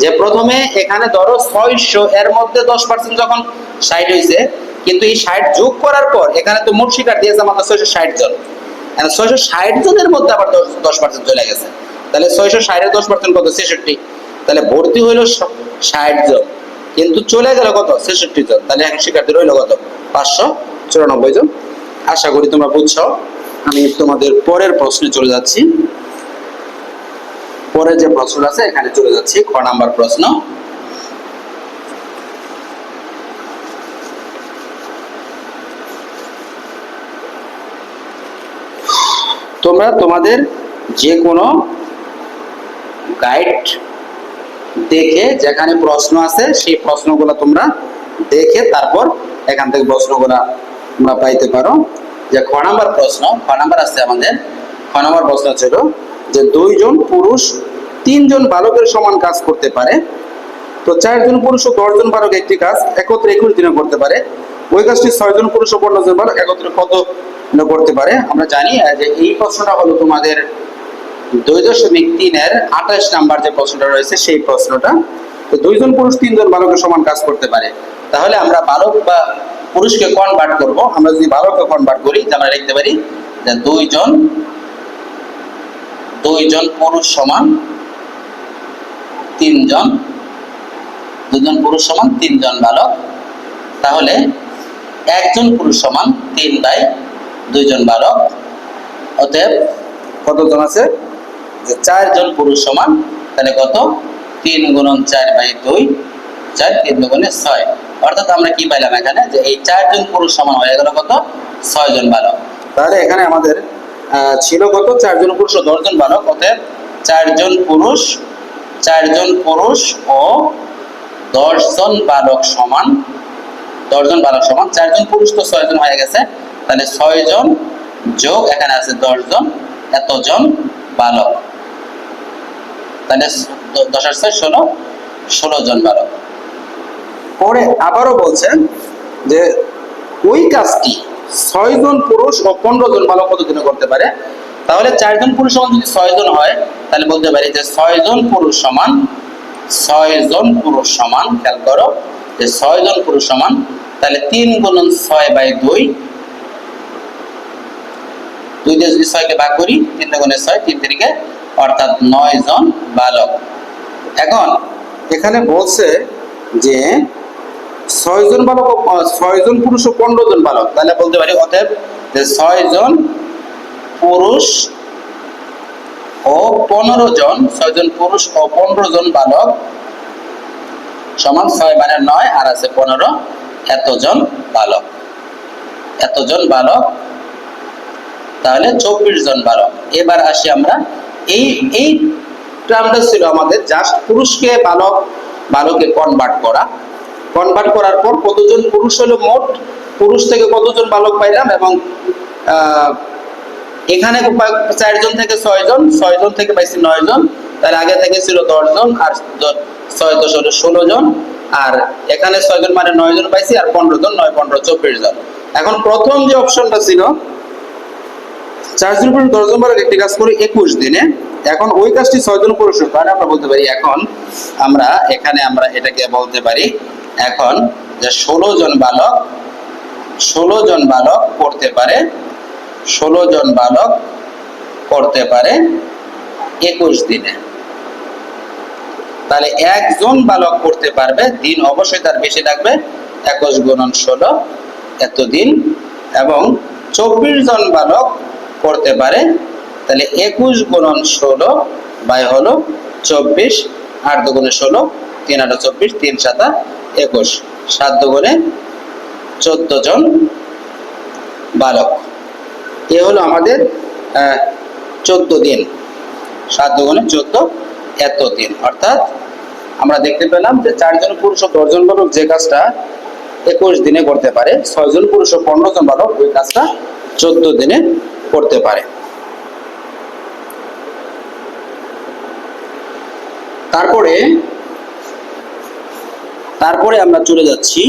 যে প্রথমে এখানে ধরো 600 এর মধ্যে 10% যখন 60 হয়েছে, কিন্তু এই 60 যোগ করার পর এখানে তো মোট শিক্ষার্থী আছে মাত্র 660 জন, 660 জনের মধ্যে আবার 10% চলে গেছে, তাহলে 660 এর 10% কত? 66, তাহলে ভর্তি হইলো 60 জন, কিন্তু চলে গেল কত? 66 জন, তাহলে এখন শিক্ষার্থী রইল কত? 594 জন। আশা করি তোমরা বুঝছো। আমি তোমাদের পরের প্রশ্নে চলে যাচ্ছি। পরে যে প্রশ্ন আছে এখানে চলে যাচ্ছি, খ নাম্বার প্রশ্ন। তোমরা তোমাদের যে কোনো গাইড দেখে যেখানে প্রশ্ন আছে সেই প্রশ্নগুলো তোমরা দেখে তারপর এখান থেকে প্রশ্নগুলো আমরা পাইতে পারো। যে খ নাম্বার প্রশ্ন, খ নাম্বার আছে আমাদের, খ নাম্বার প্রশ্ন ছিল যে 2 জন পুরুষ 3 জন বালকের সমান কাজ করতে পারে। তো 4 জন পুরুষ ও 10 জন বালক একটি কাজ একত্রে 21 দিনে করতে পারে। ওই কাজটি 6 জন পুরুষ ও 15 জন বালক একত্রে কত দিনে করতে পারে? আমরা জানি যে এই প্রশ্নটা হলো তোমাদের 2.3 এর 28 নাম্বার যে প্রশ্নটা রয়েছে সেই প্রশ্নটা। তো 2 জন পুরুষ 3 জন বালকের সমান কাজ করতে পারে। তাহলে আমরা বালক বা পুরুষকে কনভার্ট করব। আমরা যদি বালককে কনভার্ট করি, আমরা লিখতে পারি যে 2 জন পুরুষ সমান 3 জন, 2 জন পুরুষ সমান 3 জন বালক। তাহলে 1 জন পুরুষ সমান 3/2 জন বালক। অতএব কতজন আছে? যে 4 জন পুরুষ সমান, তাহলে কত? 3 × 4/2, 4 3 দুগুণে 6। অর্থাৎ আমরা কি পাইলাম এখানে? যে এই 4 জন পুরুষ সমান হয়ে গেল কত? 6 জন বালক। তাহলে এখানে আমাদের ছিল কত? 4 জন পুরুষ ও 10 জন বালক। অতএব 4 জন পুরুষ ও 10 জন বালক সমান 10 জন বালক সমান 4 জন পুরুষ তো 6 জন হয়ে গেছে, তাহলে 6 জন যোগ এখানে আছে 10 জন, এতজন বালক। তাহলে 10 আর 6 16 জন বালক। পরে আবারও বলছেন যে ওই কাজটি 6 জন পুরুষ ও 15 জন বালক কত দিনে করতে পারে? তাহলে 4 জন পুরুষ সমান যদি 6 জন হয়, তাহলে বলতে পারি যে 6 জন পুরুষ সমান, খেয়াল করো যে 6 জন পুরুষ সমান, তাহলে 3 × 6/2, 2 দিয়ে যদি 6 কে ভাগ করি, 3 দুগুণে 6, 3 তিরিকে, অর্থাৎ 9 জন বালক। এখন এখানে বলছে যে 6 জন বালক, 6 জন পুরুষ ও 15 জন বালক। তাহলে বলতে পারি অতএব যে 6 জন পুরুষ ও 15 জন, 6 জন পুরুষ ও 15 জন বালক সমান 6 মানে 9 আর আছে 15, এতজন বালক। তাহলে 24 জন বালক। এবার আসি আমরা, এই টার্মটা ছিল আমাদের জাস্ট পুরুষকে বালকে কনভার্ট করার পর কতজন পুরুষ হলো, মোট পুরুষ থেকে কতজন বালক পাইলাম, এবং এখানে 4 জন থেকে 6 জন, 6 জন থেকে পাইছি 9 জন, তার আগে থেকে ছিল 10 জন, আর 6 10 হলো 16 জন, আর এখানে 6 জন মানে 9 জন পাইছি, আর 15 জন, 9 15 24 জন। এখন প্রথম যে অপশনটা ছিল 4 জন পুরুষ 10 জন বালক একটি কাজ করে 21 দিনে, এখন ওই কাজটি 6 জন পুরুষ, তাহলে আমরা বলতে পারি এখন আমরা এটাকে বলতে পারি এখন যে 16 জন বালক করতে পারে 21 দিনে। তাহলে 1 জন বালক করতে পারবে, দিন অবশ্যই তার বেশি লাগবে, 21 × 16 এতদিন, এবং 24 জন বালক করতে পারে, তাহলে 21 × 16 বাই হলো 24, 8 দুগুণে 16, 3 8 24, 3 7 21, 7 দুগুণে 14 জন বালক। এ হলো আমাদের 14 দিন, 7 দুগুণে 14 এতদিন। অর্থাৎ আমরা দেখতে পেলাম যে 4 জন পুরুষ ও 10 জন বালক যে কাজটা 21 দিনে করতে পারে, 6 জন পুরুষ ও 15 জন বালক ওই কাজটা 14 দিনে করতে পারে। তারপরে আমরা চলে যাচ্ছি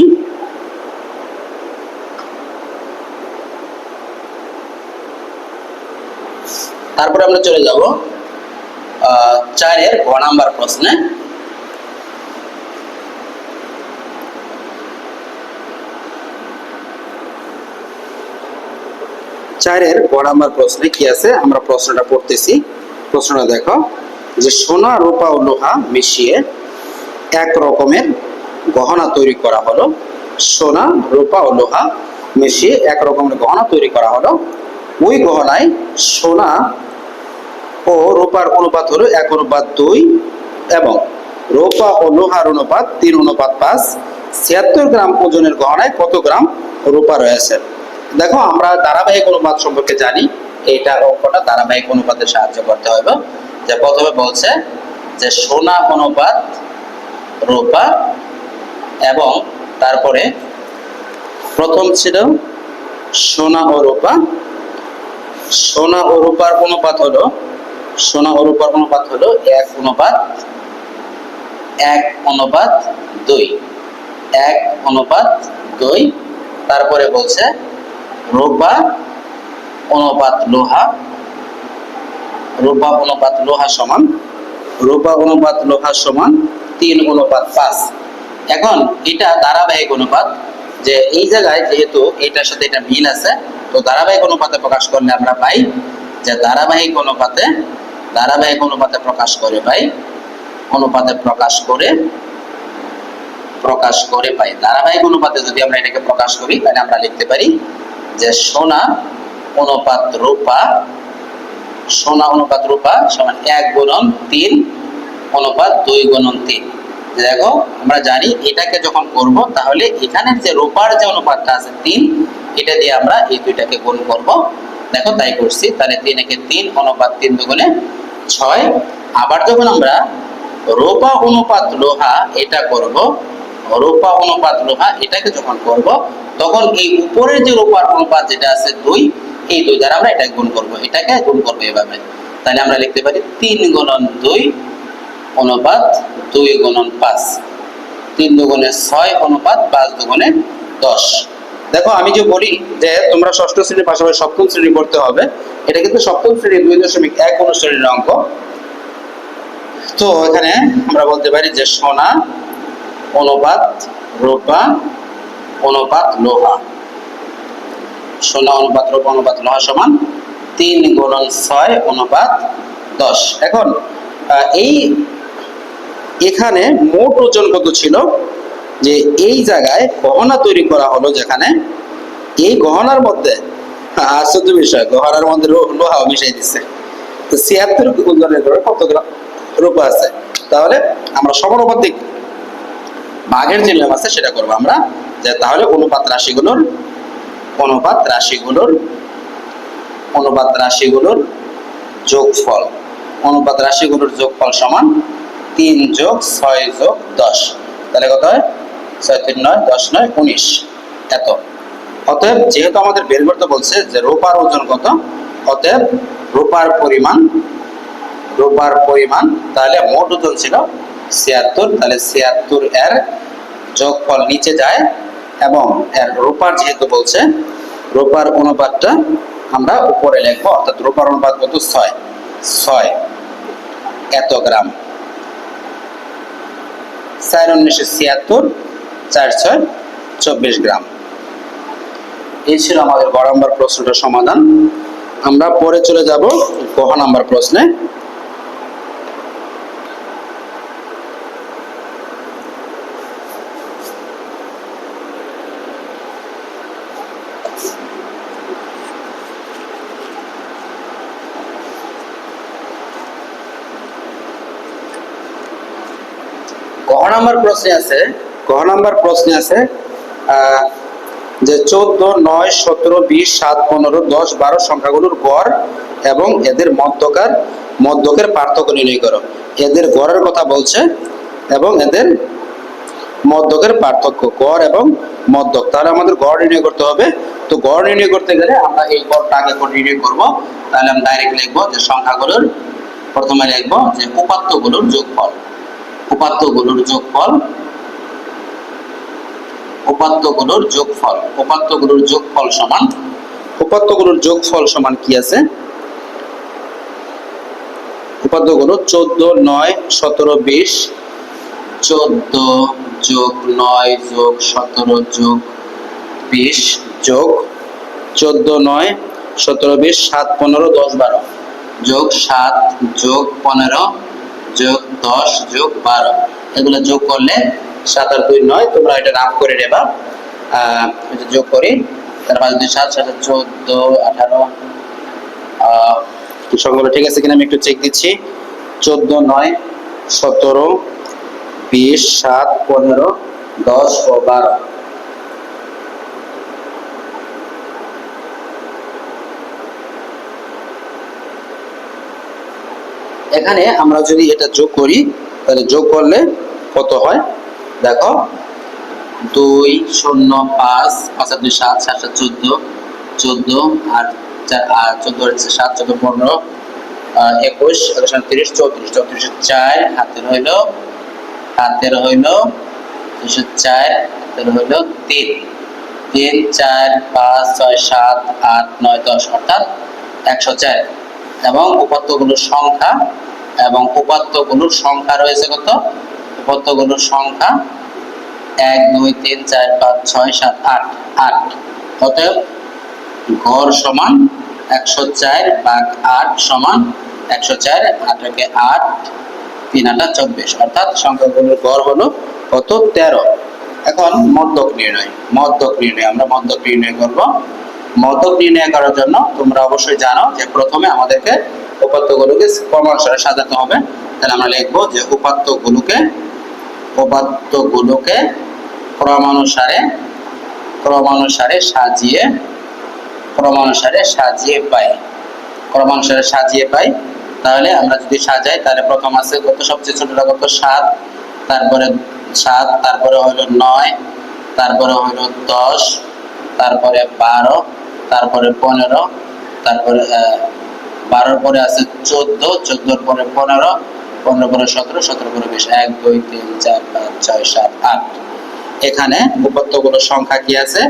যাব 4 এর গ নাম্বার প্রশ্নে। 4 এর গ নাম্বার প্রশ্নে কি আছে আমরা প্রশ্নটা পড়তেছি। প্রশ্নটা দেখো যে সোনা, রূপা ও লোহা মিশিয়ে এক রকমের গহনা তৈরি করা হলো। সোনা, রূপা ও লোহা মিশিয়ে এক রকমের গহনা তৈরি করা হলো। ওই গহনায় সোনা ও রূপার অনুপাত হলো 1:2 এবং রূপা ও লোহার অনুপাত 3:5। 76 গ্রাম ওজনের গহনায় কত গ্রাম রূপা রয়েছে? দেখো আমরা ধারাবাহিক অনুপাত সম্পর্কে জানি, এইটা অঙ্কটা ধারাবাহিক অনুপাতের সাহায্য করতে হবে। যে প্রথমে বলছে যে সোনা অনুপাত রূপা, এবং তারপরে প্রথম ছিল সোনা ও রূপা। সোনা ও রূপার অনুপাত হলো 1:1:2, 1:2। তারপরে বলছে রূপা অনুপাত লোহা, রূপা অনুপাত লোহা সমান 3:5। এখন এটা ধারাবাহিক অনুপাত, যে এই জায়গায় যেহেতু এটার সাথে এটা মিল আছে, তো ধারাবাহিক অনুপাতে প্রকাশ করলে আমরা পাই যে ধারাবাহিক অনুপাতে প্রকাশ করে পাই, ধারাবাহিক অনুপাতে যদি আমরা এটাকে প্রকাশ করি তাহলে আমরা লিখতে পারি যে সোনা অনুপাত রূপা সমান 1:3:2:3। দেখো আমরা জানি এটাকে যখন করব তাহলে এখানের যে রূপার যে অনুপাতটা আছে 3, এটা দিয়ে আমরা এই দুইটাকে গুণ করব। দেখো তাই করছি, তাহলে 3:3:3:6। আবার যখন আমরা রূপা অনুপাত লোহা এটাকে যখন করব, তখন এই উপরের যে রূপার অনুপাত যেটা আছে 2, এই 2 দ্বারা আমরা এটাকে গুণ করব এভাবে। তাহলে আমরা লিখতে পারি 3:2:2:5, 3×6:5:5×10। দেখো আমি যে বলি যে তোমরা ষষ্ঠ শ্রেণীর পাশাপাশি সপ্তম শ্রেণী পড়তে হবে, এটা কিন্তু সপ্তম শ্রেণীর 2.1 অনুশ্রেণীর অঙ্ক। তো এখানে আমরা বলতে পারি যে সোনা অনুপাত রূপা অনুপাত লোহা, সমান 3×6:10। এখন এখানে মোট ওজন কত ছিল, যে এই জায়গায় গহনা তৈরি করা হলো, যেখানে এই গহনার মধ্যে আশ্চর্য বিষয়, গহনার মধ্যে লোহা মিশাই দিচ্ছে। তো 76 ওজনের করে কত গ্রাম রূপা আছে। তাহলে আমরা সমানুপাতিক ভাগের যে নিয়ম আছে সেটা করবো আমরা, যে তাহলে অনুপাত রাশিগুলোর যোগফল সমান 3+6+10। তাহলে কত হয়? 6×3=9, 10×9= 19। এত। অতএব যেহেতু আমাদের বের করতে বলছে যে রূপার ওজন কত, অতএব রূপার পরিমাণ তাহলে মোট ওজন ছিল 76। তাহলে 76 এর যোগফল নিচে যায়, এবং এর রূপার যেহেতু বলছে রূপার অনুপাতটা আমরা উপরে লিখবো, অর্থাৎ রূপার অনুপাত কত? 6 এত গ্রাম। 4×9=76, 4×6=24 গ্রাম। এই ছিল আমাদের গ নাম্বার প্রশ্নটার সমাধান। আমরা পরে চলে যাব ক নাম্বার প্রশ্নে। ক নাম্বার প্রশ্নে আছে যে 14, 9, 17, 20, 7, 15, 10, 12 সংখ্যাগুলোর গড় এবং এদের মধ্যকের পার্থক্য নির্ণয় করো। এদের গড়ের কথা বলছে এবং এদের মধ্যকের পার্থক্য, গড় এবং মধ্যক। তাহলে আমাদের গড় নির্ণয় করতে হবে। তো গড় নির্ণয় করতে গেলে আমরা এই গড়টা আগে নির্ণয় করব। তাহলে আমরা ডাইরেক্ট লিখবো যে সংখ্যাগুলোর, প্রথমে লিখবো যে উপাত্তগুলোর যোগফল সমান কি আছে? উপাত্তগুলো 14, 9, 17, 20, 14+9+17+20 যোগ 14, 9, 17, 20, 7, 15, 10, 12 যোগ 7 যোগ 15 যোগ 10 যোগ 12, এগুলো যোগ করলে 7 আর 2 9। তোমরা এটা রাফ করে নেবা। এটা যোগ করি, তার 5 2 7, 7 14, 18। সংখ্যাগুলো ঠিক আছে কিনা আমি একটু চেক দিচ্ছি। 14, 9, 17, 20, 7, 15, 10 ও 12। এখানে আমরা যদি এটা যোগ করি তাহলে যোগ করলে কত হয় দেখো, 2 0 5 5 আর 2 7 7 7 14 14 আর 14 হচ্ছে 7 14 15 21 21 30 34 34 4 হাতের হইলো 4 3 3 4 5 6 7 8 9 10 অর্থাৎ 104 এবং উপাত্তগুলোর সংখ্যা রয়েছে কত? উপাত্তগুলোর সংখ্যা 1 2 3 4 5 6 7 8 8 অতএব গড় সমান 104 ভাগ 8 সমান 104 8 কে 8 3 8 24 অর্থাৎ সংখ্যাগুলোর গড় হলো কত? 13। এখন মধ্যক নির্ণয় আমরা মধ্যক নির্ণয় করব। মধ্যক নির্ণয় করার জন্য তোমরা অবশ্যই জানো যে প্রথমে আমাদেরকে উপাত্তগুলোকে ক্রমানুসারে সাজাতে হবে। তাহলে আমরা লিখব যে উপাত্তগুলোকে ক্রমানুসারে সাজিয়ে পাই। তাহলে আমরা যদি সাজাই তাহলে প্রথম আছে কত? সবচেয়ে ছোটটা কত? 7, তারপরে 7, তারপরে হলো 9, তারপরে হলো 10, তারপরে 12, তারপরে 15, তারপরে 12 পরে আছে 14, 14 পরে 15, 15 পরে 17, 17 পরে 20, 1 2 3 4 5 6 7 8। এখানে উপাত্তগুলোর সংখ্যা কি আছে?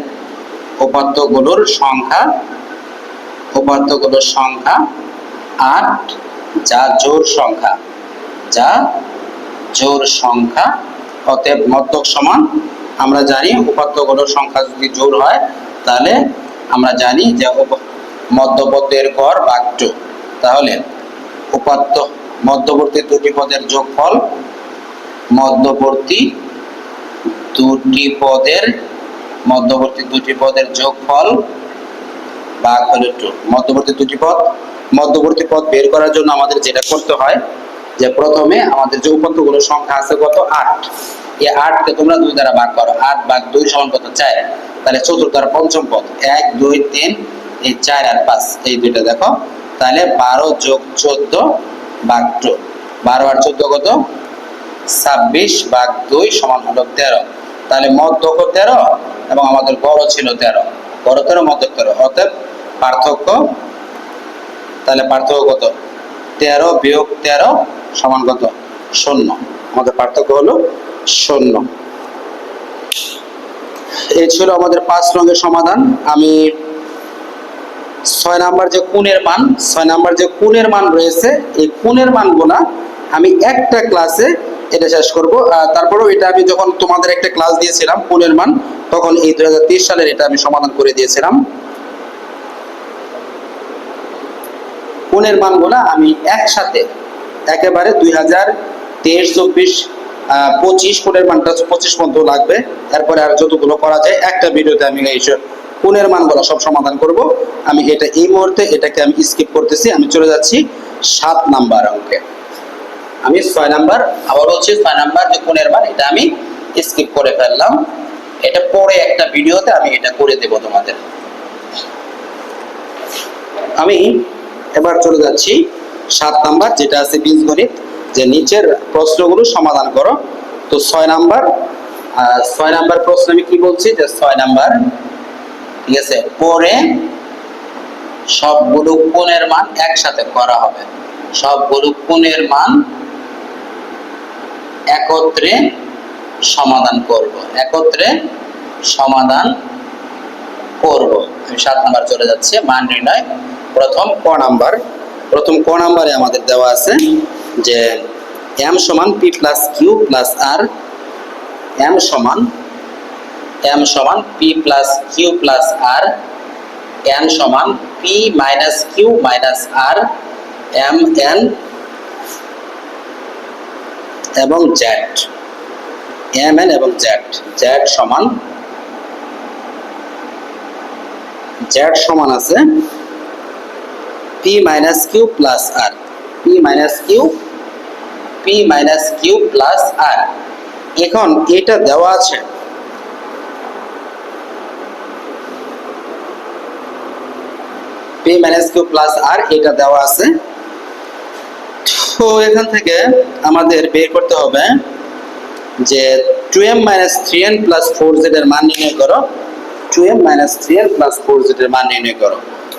উপাত্তগুলোর সংখ্যা 8 যা জোড় সংখ্যা। অতএব মধ্যক সমান আমরা জানি উপাত্তগুলোর সংখ্যা যদি জোড় হয় তাহলে আমরা জানি যে মধ্যপদের গড় ভাগ 2। তাহলে মধ্যবর্তী দুটি পদের যোগফল মধ্যবর্তী দুটি পদের যোগফল ভাগ হলো 2। মধ্যবর্তী পদ বের করার জন্য আমাদের যেটা করতে হয় যে প্রথমে আমাদের যে উপাত্তগুলোর সংখ্যা আছে কত? 8। এই 8 কে তোমরা 2 দ্বারা ভাগ করো। 8 ভাগ 2 সমান কত? 4। তাহলে চতুর্থ আর পঞ্চম পদ 1 2 3 এই 4 আর 5 এই দুইটা দেখো। তাহলে 12 যোগ 14 ভাগ 2, 12 আর 14 কত? 26 ভাগ 2 সমান হলো 13। তাহলে মধ্যক 13 এবং আমাদের গড় ছিল 13, গড় 13 মধ্যক 13। অতএব পার্থক্য কত? 13 বিয়োগ 13 সমান কত? 0। আমাদের পার্থক্য হলো 0। এই ছিল আমাদের 5 নংয়ের সমাধান। আমি 6 নাম্বার যে কোণের মান রয়েছে এই কোণের মানগুলা আমি একটা ক্লাসে এটা শেষ করব। তারপরেও এটা আমি যখন তোমাদের একটা ক্লাস দিয়েছিলাম কোণের মান, তখন এই 2023 সালের এটা আমি সমাধান করে দিয়েছিলাম। কোণের মানগুলা আমি একসাথে একেবারে 2023 24 25 কোণের মানটা 25 পর্যন্ত লাগবে। এরপরে আর যতগুলো করা যায় একটা ভিডিওতে আমি এই কোণের মানগুলো সব সমাধান করব। আমি এটা এই মুহূর্তে এটাকে আমি স্কিপ করতেছি। আমি চলে যাচ্ছি 7 নাম্বার অঙ্কে। আমি 6 নাম্বার আবার বলছি 6 নাম্বার যে কোণের মান এটা আমি স্কিপ করে ফেললাম। এটা পরে একটা ভিডিওতে আমি এটা করে দেব তোমাদের। আমি এবার চলে যাচ্ছি 7 নাম্বার যেটা আছে বীজগণিত, যে নিচের প্রশ্নগুলো সমাধান করো। তো 6 নাম্বার প্রশ্ন আমি কি বলছি যে 6 নাম্বার, ঠিক আছে, পরে সবগুলো কোণের মান একসাথে করা হবে। সবগুলো কোণের মান একত্রে সমাধান করব। আমি 7 নাম্বার চলে যাচ্ছে মান নির্ণয়। প্রথম ক নাম্বারে আমাদের দেওয়া আছে যে m সমান p plus q plus r, m সমান p plus q plus r, n সমান p minus q minus r, m n এবং z, mn এবং z সমান আছে p minus q plus r, p minus q plus r। এখন এটা দেওয়া আছে p minus q plus r, এটা দেওয়া আছে। তো এখান থেকে আমাদের বের করতে হবে যে 2m minus 3n plus 4z এর মান নির্ণয় করো, 2m minus 3n plus 4z এর মান নির্ণয় করো।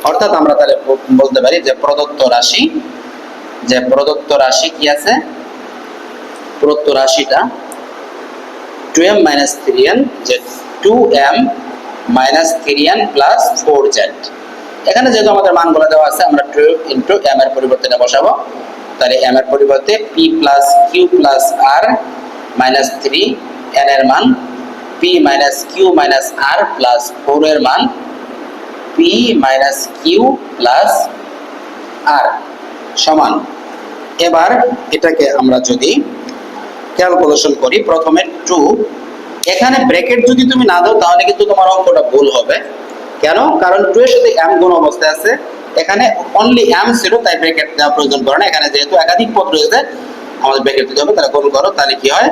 অর্থাৎ আমরা তাহলে বলতে পারি যে প্রদত্ত রাশি কি আছে, প্রদত্ত রাশিটা 2m মাইনাস 3n, যে 2m minus 3n plus 4z। এখানে যেহেতু আমাদের মানগুলো দেওয়া আছে, আমরা 2 ইন্টু m এর পরিবর্তে এটা বসাবো। তাহলে m এর পরিবর্তে p plus q plus r minus 3, n এর মান p minus q minus r plus 4 এর মান p minus q plus r সমান। এবার এটাকে আমরা যদি ক্যালকুলেশন করি, প্রথমে 2, এখানে ব্র্যাকেট যদি তুমি না দাও তাহলে কিন্তু তোমার অঙ্কটা ভুল হবে। কেন? কারণ 2 এর সাথে m গুণ অবস্থায় আছে, এখানে অনলি m ছিল, তাই ব্র্যাকেট দেওয়া প্রয়োজন পড়ে না। এখানে যেহেতু একাধিক পদ রয়েছে আমাদের ব্র্যাকেট দিতে হবে, তাহলে গুণ করো। তাহলে কি হয়,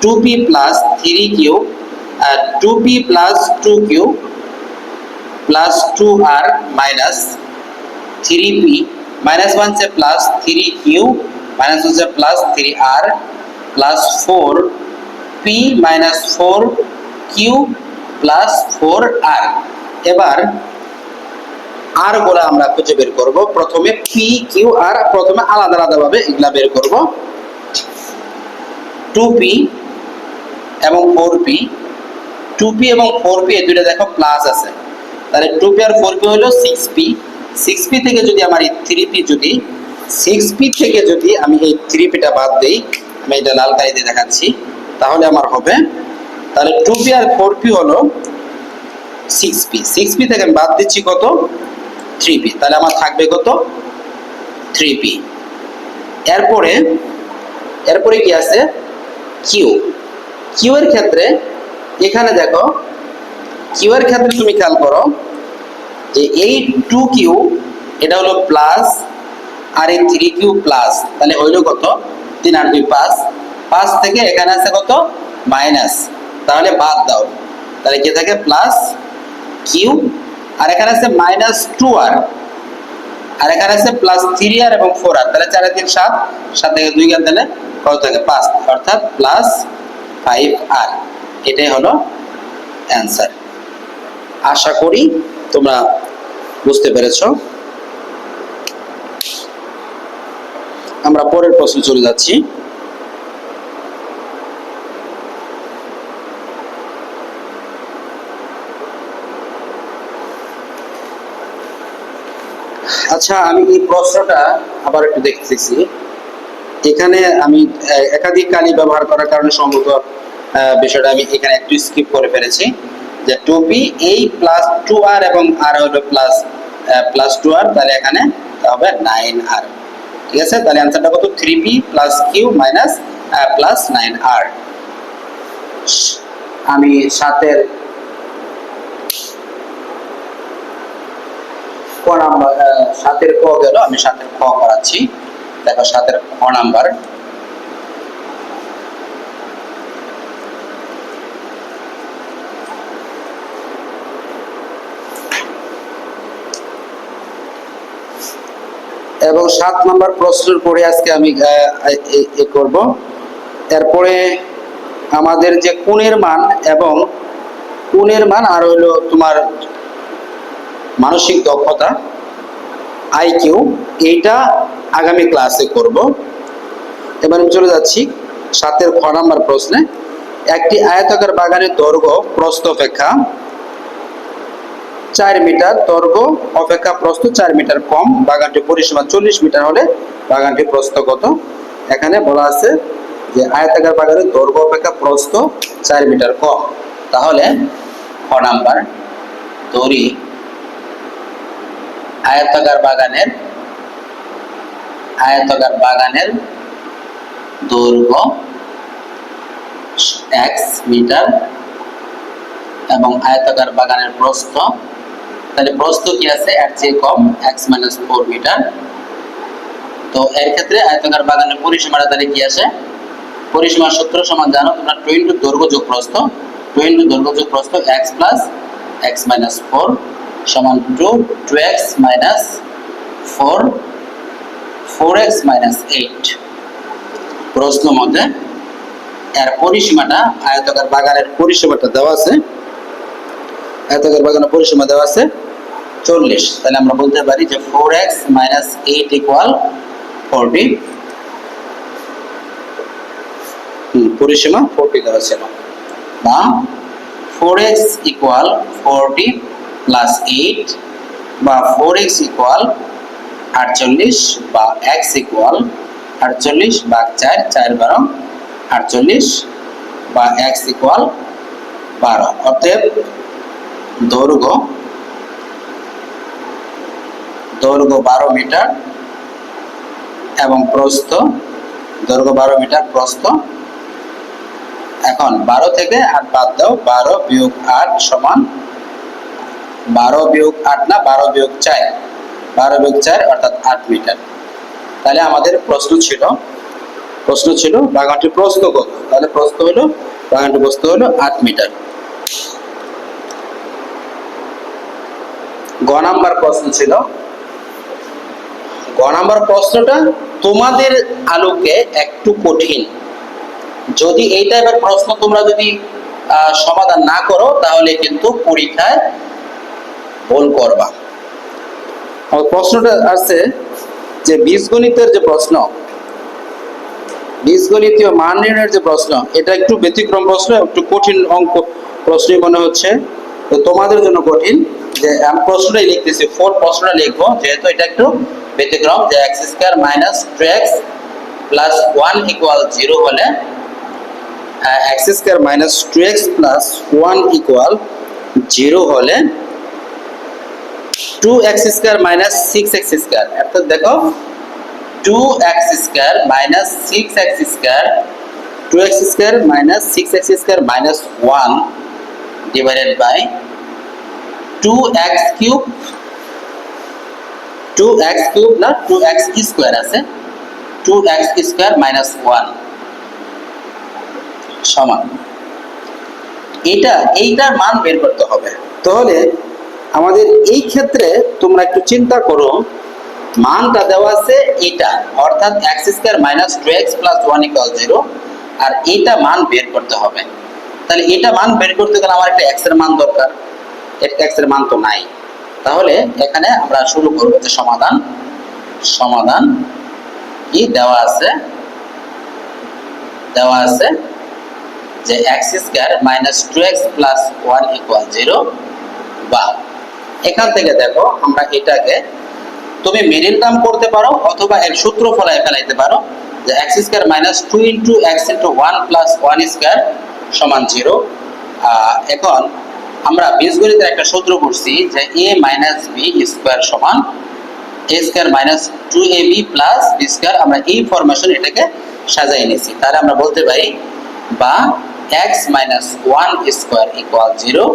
2p plus 3q, 2p plus 2q plus 2r minus 3p minus 1 से प्लस 3q माइनस 1 से plus 3r plus 4p minus 4q plus 4r। এবার r গুলো আমরা খুঁজে বের করব। প্রথমে p q r প্রথমে আলাদা আলাদা ভাবে এগুলা বের করব। 2p এবং 4p, 2p এবং 4p এই দুটো দেখো প্লাস আছে, তাহলে 2p আর 4p হলো 6p। 6p থেকে যদি আমার এই 3p, যদি 6p থেকে যদি আমি এই 3p টা বাদ দেই, আমি এটা লাল কালি দিয়ে দেখাচ্ছি, তাহলে আমার হবে, তাহলে 2p আর 4p হলো 6p, 6p থেকে আমি বাদ দিচ্ছি কত, 3p, তাহলে আমার থাকবে কত, 3p। এরপরে কি আছে, q এর ক্ষেত্রে এখানে দেখো, q এর ক্ষেত্রে তুমি খেয়াল করো যে এই 2q এটা হলো প্লাস আর এই 3q প্লাস, তাহলে হইলো কত, 3 আর 2 5, 5 থেকে এখানে আছে কত, মাইনাস, তাহলে বাদ দাও, তাহলে কি থাকে প্লাস q, আর এখানে আছে মাইনাস 2r, আর এখানে আছে প্লাস 3r এবং 4r, তাহলে 4 আর 3 7, 7 থেকে 2 গেলে তাহলে কত থাকে 5, অর্থাৎ প্লাস 5r। এটাই হলো অ্যানসার। আশা করি তোমরা বুঝতে পেরেছো। আমরা পরের প্রশ্ন চলে যাচ্ছি। আচ্ছা, আমি এই প্রশ্নটা আবার একটু দেখতেছি। এখানে আমি একাধিক কালি ব্যবহার করার কারণে সম্ভবত বিষয়টা আমি এখানে একটু স্কিপ করে ফেলেছি, যে 2p এই প্লাস 2r এবং r হলো প্লাস 2r, তাহলে এখানে হবে 9r। ঠিক আছে, তাহলে অ্যানসারটা কত, 3p plus q minus plus 9r। আমি 7 ক গেল, আমি 7 খ করাচ্ছি। দেখো 7 খ নাম্বার, এবং 7 নম্বর প্রশ্নের পরে আজকে আমি করব। এরপরে আমাদের যে কোণের মান এবং কোণের মান আর হলো তোমার মানসিক দক্ষতা আইকিউ, এইটা আগামী ক্লাসে করব। এবার আমি চলে যাচ্ছি 7 খ নম্বর প্রশ্নে। একটি আয়তাকার বাগানের দৈর্ঘ্য প্রস্থ অপেক্ষা 4 মিটার, দৈর্ঘ্য অপেক্ষা প্রস্থ 4 মিটার কম, বাগানটির পরিসীমা 40 মিটার হলে বাগানটির প্রস্থ কত? এখানে বলা আছে যে আয়তাকার বাগানের দৈর্ঘ্য অপেক্ষা প্রস্থ 4 মিটার কম, তাহলে খ নাম্বার ধরি আয়তাকার বাগানের দৈর্ঘ্য x মিটার এবং আয়তাকার বাগানের প্রস্থ, তাহলে প্রস্থ কি আছে এর চেয়ে কম, x - 4 মিটার। তো এর ক্ষেত্রে আয়তাকার বাগানের পরিসীমাটা তাহলে কি আসে, পরিসীমার সূত্র সমান জানো তোমরা 2 * দৈর্ঘ্য যোগ প্রস্থ, 2 * দৈর্ঘ্য যোগ প্রস্থ x + x - 4 সমান 2x - 4 4x - 8। প্রশ্ন মতে এর পরিসীমাটা আয়তাকার বাগানের পরিসীমাটা দেওয়া আছে, আয়তাকার বাগানের পরিসীমা দেওয়া আছে 40। তাহলে আমরা বলতে পারি যে 4x - 8 ইকুয়াল 40। পরিসীমা 40 দেওয়া ছিল, বা 4x ইকুয়াল 40 প্লাস 8, বা 4x ইকুয়াল 48, বা x ইকুয়াল 48 ভাগ 4, 4 12 48, বা x ইকুয়াল 12। অতএব দৈর্ঘ্য 12 মিটার এবং প্রস্থ দৈর্ঘ্য 12 মিটার, প্রস্থ। এখন 12 থেকে 8 বাদ দাও, 12 বিয়োগ 8 সমান 12 বিয়োগ 8 না, 12 বিয়োগ 4, 12 বিয়োগ 4 অর্থাৎ 8 মিটার। তাহলে আমাদের প্রশ্ন ছিল বাগানটির প্রস্থ কত। তাহলে বাগানটির প্রস্থ হলো 8 মিটার। গ নাম্বার প্রশ্ন ছিল, গ নাম্বার প্রশ্নটা তোমাদের আলোকে একটু কঠিন। যদি এই টাইপের প্রশ্ন তোমরা যদি সমাধান না করো তাহলে কিন্তু পরীক্ষায় ভুল করবা। প্রশ্নটা আছে যে বীজগণিতের যে প্রশ্ন, বীজগণিতীয় মান নির্ণয়ের যে প্রশ্ন, এটা একটু ব্যতিক্রম প্রশ্ন, একটু কঠিন অঙ্ক প্রশ্নই মনে হচ্ছে। তো তোমাদের জন্য কঠিন, যে আমি প্রশ্নটাই লিখতেছি, 4 প্রশ্নটা লিখবো, যেহেতু এটা একটু ব্যতিক্রম। যে x² - 2x প্লাস 1 ইকুয়াল 0 হলে, x² - 2x প্লাস 1 ইকুয়াল 0 হলে 2x² - 6x², অর্থাৎ দেখো 2x² - 6x², 2x² - 6x² minus 1 divided by 2x cube, 2x cube না 2x square আছে, 2x square minus 1 সমান। এইটার মান বের করতে হবে। তাহলে আমাদের এই ক্ষেত্রে তোমরা একটু চিন্তা করো, মানটা দেওয়া আছে এটা, অর্থাৎ x² - 2x plus 1 equal 0, আর এটা মান বের করতে হবে। তাহলে এটা মান বের করতে গেলে আমার একটা x এর মান দরকার, x এর মান তো নাই। তাহলে এখানে আমরা শুরু করব যে সমাধান কি দেওয়া আছে যে x² - 2x plus 1 equal 0, বা এখান থেকে দেখো আমরা এটাকে তুমি মিডল টার্ম করতে পারো অথবা এর সূত্র ফলাইতে পারো, যে x² - 2 into x into 1 plus 1 square সমান 0। এখন আমরা বীজগণিতের একটা সূত্র পড়ছি যে a minus b square সমান a square minus 2ab plus b square। আমরা এই ফরমেশন এটাকে সাজাই নিয়েছি। তাহলে আমরা বলতে পারি বা x minus 1 square equal 0,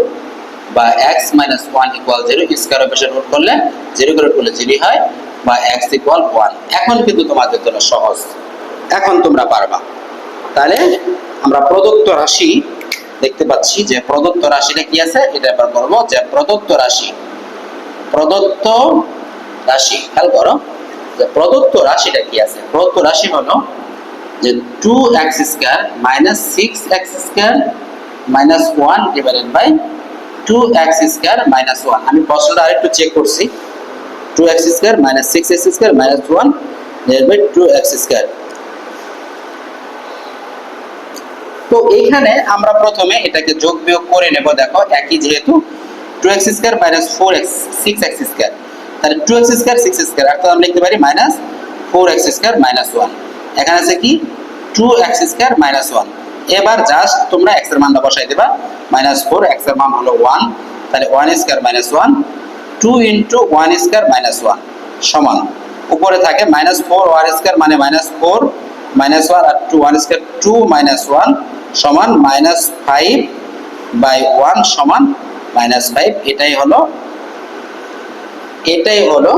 বা x minus 1 equal 0, square operation root করলে 0 করে করলে 0 হয়, বা x equal 1। এখন কিন্তু তোমাদের জন্য সহজ, এখন তোমরা পারবা। তাহলে আমরা প্রদত্ত রাশি দেখতে পাচ্ছি, যে প্রদত্ত রাশিটা কি আছে এটা এবার করব। যে প্রদত্ত রাশি খেয়াল করো যে প্রদত্ত রাশিটা কি আছে। প্রদত্ত রাশি হলো যে 2x square minus 6x² minus 1 divided by 2x square minus 1। আমি প্রশ্নটা আরেকটু চেক করছি, 2x square minus 6x square minus 1 divided by 2x square. তো এখানে আমরা প্রথমে এটাকে যোগ বিয়োগ করে নেব। দেখো একই, যেহেতু 2x square minus 4x 6x square, তাহলে 2x স্কয়ার 6x স্কয়ার, অর্থাৎ আমরা লিখতে পারি minus 4x স্কয়ার minus 1। এখানে আছে কি 2x স্কয়ার minus 1। এবার জাস্ট তোমরা x এর মানটা বসাই দেবা, minus 4, x এর মান হলো 1, তাহলে 1 square minus 1, 2 into 1 square minus 1 সমান, উপরে থাকে minus 4 1 স্কয়ার মানে minus 4 minus 1, আর 2 1 স্কয়ার 2 minus 1 সমান minus 5 by 1 সমান minus 5। এটাই হলো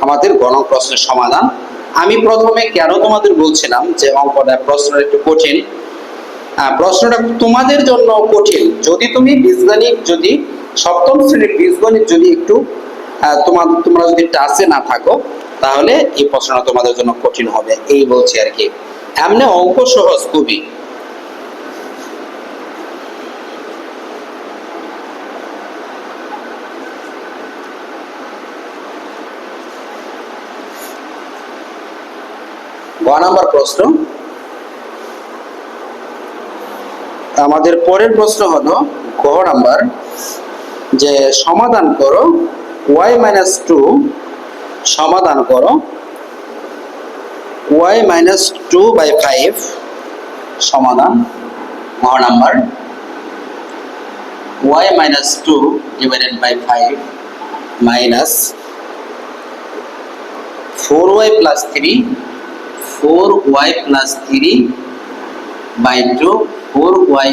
আমাদের গণক প্রশ্নের সমাধান। আমি প্রথমে কেন তোমাদের বলছিলাম যে অঙ্কটা প্রশ্নটা একটু কঠিন, প্রশ্নটা তোমাদের জন্য কঠিন। যদি তুমি বীজগণিত, যদি সপ্তম শ্রেণীর বীজগণিত যদি একটু তোমরা যদি টাচে না থাকো, তাহলে এই প্রশ্নটা তোমাদের জন্য কঠিন হবে, এই বলছি আর কি। এমনি অঙ্ক সহজ খুবই, গ নাম্বার প্রশ্ন, আমাদের পরের প্রশ্ন হলো গ নাম্বার, যে সমাধান করো y-2, সমাধান করো y-2/5, সমাধান গ number y-2 divided by 5 minus 4y plus 3 by 2, 4y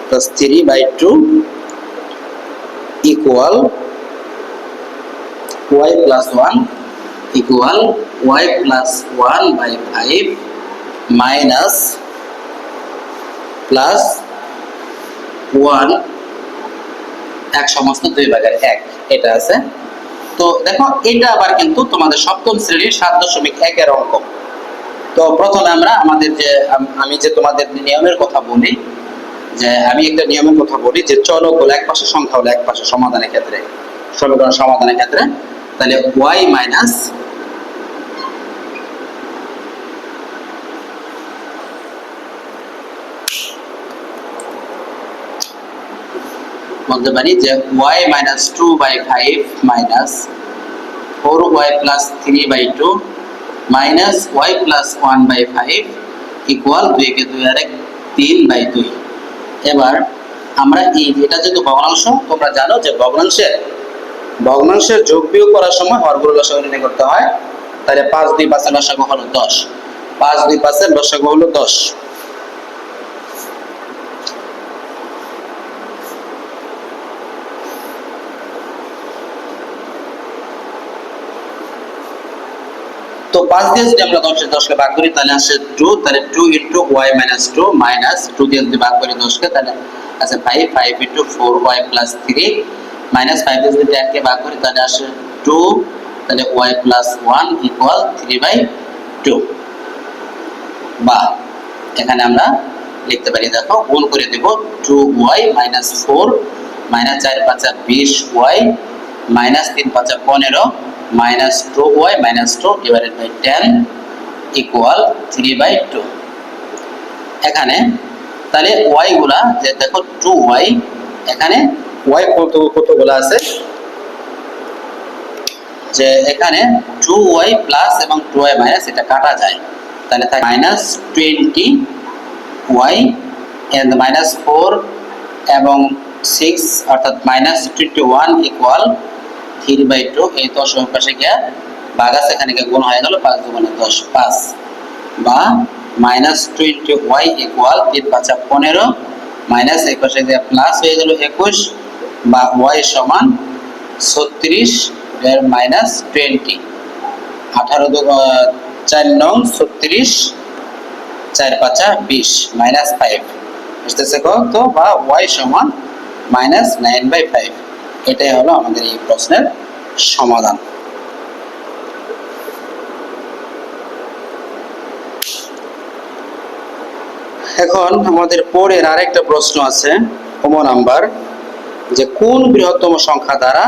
plus 3 by 2 equal y plus 1 equal y plus 1 by 5 minus plus 1 এক সমস্ত 2/1 এটা আছে। তো দেখো এটা আবার কিন্তু তোমাদের সপ্তম শ্রেণীর 7.1 এর অঙ্ক। তো প্রথমে আমরা আমাদের যে আমি যে তোমাদের নিয়মের কথা বলি, যে আমি একটা নিয়মের কথা বলি যে চলক হলো এক পাশে, সংখ্যা হলো এক পাশে সমাধানের ক্ষেত্রে, সমীকরণ সমাধানের ক্ষেত্রে, তাহলে y মাইনাস বলতে পারি যে y-2/5 minus 4y plus 3/2 minus y plus 1/5 equal 2 কে 2 আর 1 3/2। এবার আমরা এই এটা যেহেতু ভগ্নাংশ, তোমরা জানো যে ভগ্নাংশের যোগ বিয়োগ করার সময় হরগুলো লসাগু নির্ণয় করতে হয়। তাহলে 5 2 5 এর লসাগু হলো 10, 5 2 5 এর লসাগু হলো 10। তো 5 দিয়ে যদি আমরা 10 কে ভাগ করি তাহলে আসে 2, তাহলে 2 into y minus 2 minus 2 দিয়ে যদি ভাগ করি 10 কে তাহলে আসে 5 into 4y plus 3 minus 5 দিয়ে যদি 1 কে ভাগ করি তাহলে আসে 2, তাহলে y plus 1 equal 3/2। বা এখানে আমরা লিখতে পারি, দেখো গুণ করে দেব 2y minus 4 minus 4 5 20y minus 3 5 15 minus 2y minus 2 divided by 10 equal 3/2। এখানে তাহলে y গুলা যে দেখো 2y, এখানে y কতগুলো আছে, যে এখানে 2y প্লাস এবং 2y মাইনাস এটা কাটা যায়, তাহলে থাকে -20y and -4 এবং 6 অর্থাৎ -21 ইকুয়াল 3/2। এই 10 এর পাশে গিয়ে ভাগ আছে, এখানে গিয়ে গুণ হয়ে গেল 5 × 10 5, বা -20y ইকুয়াল 3 5 15 মাইনাস এই পাশে গিয়ে প্লাস হয়ে গেল 21, বা y সমান 36 এর -20, 18 4 9 36 4 5 20 -5 বুঝতেছে কত, বা y সমান -9/5। এটাই হলো আমাদের এই প্রশ্নের সমাধান। এখন আমাদের পরের আরেকটা প্রশ্ন আছে নাম্বার, যে কোন বৃহত্তম সংখ্যা দ্বারা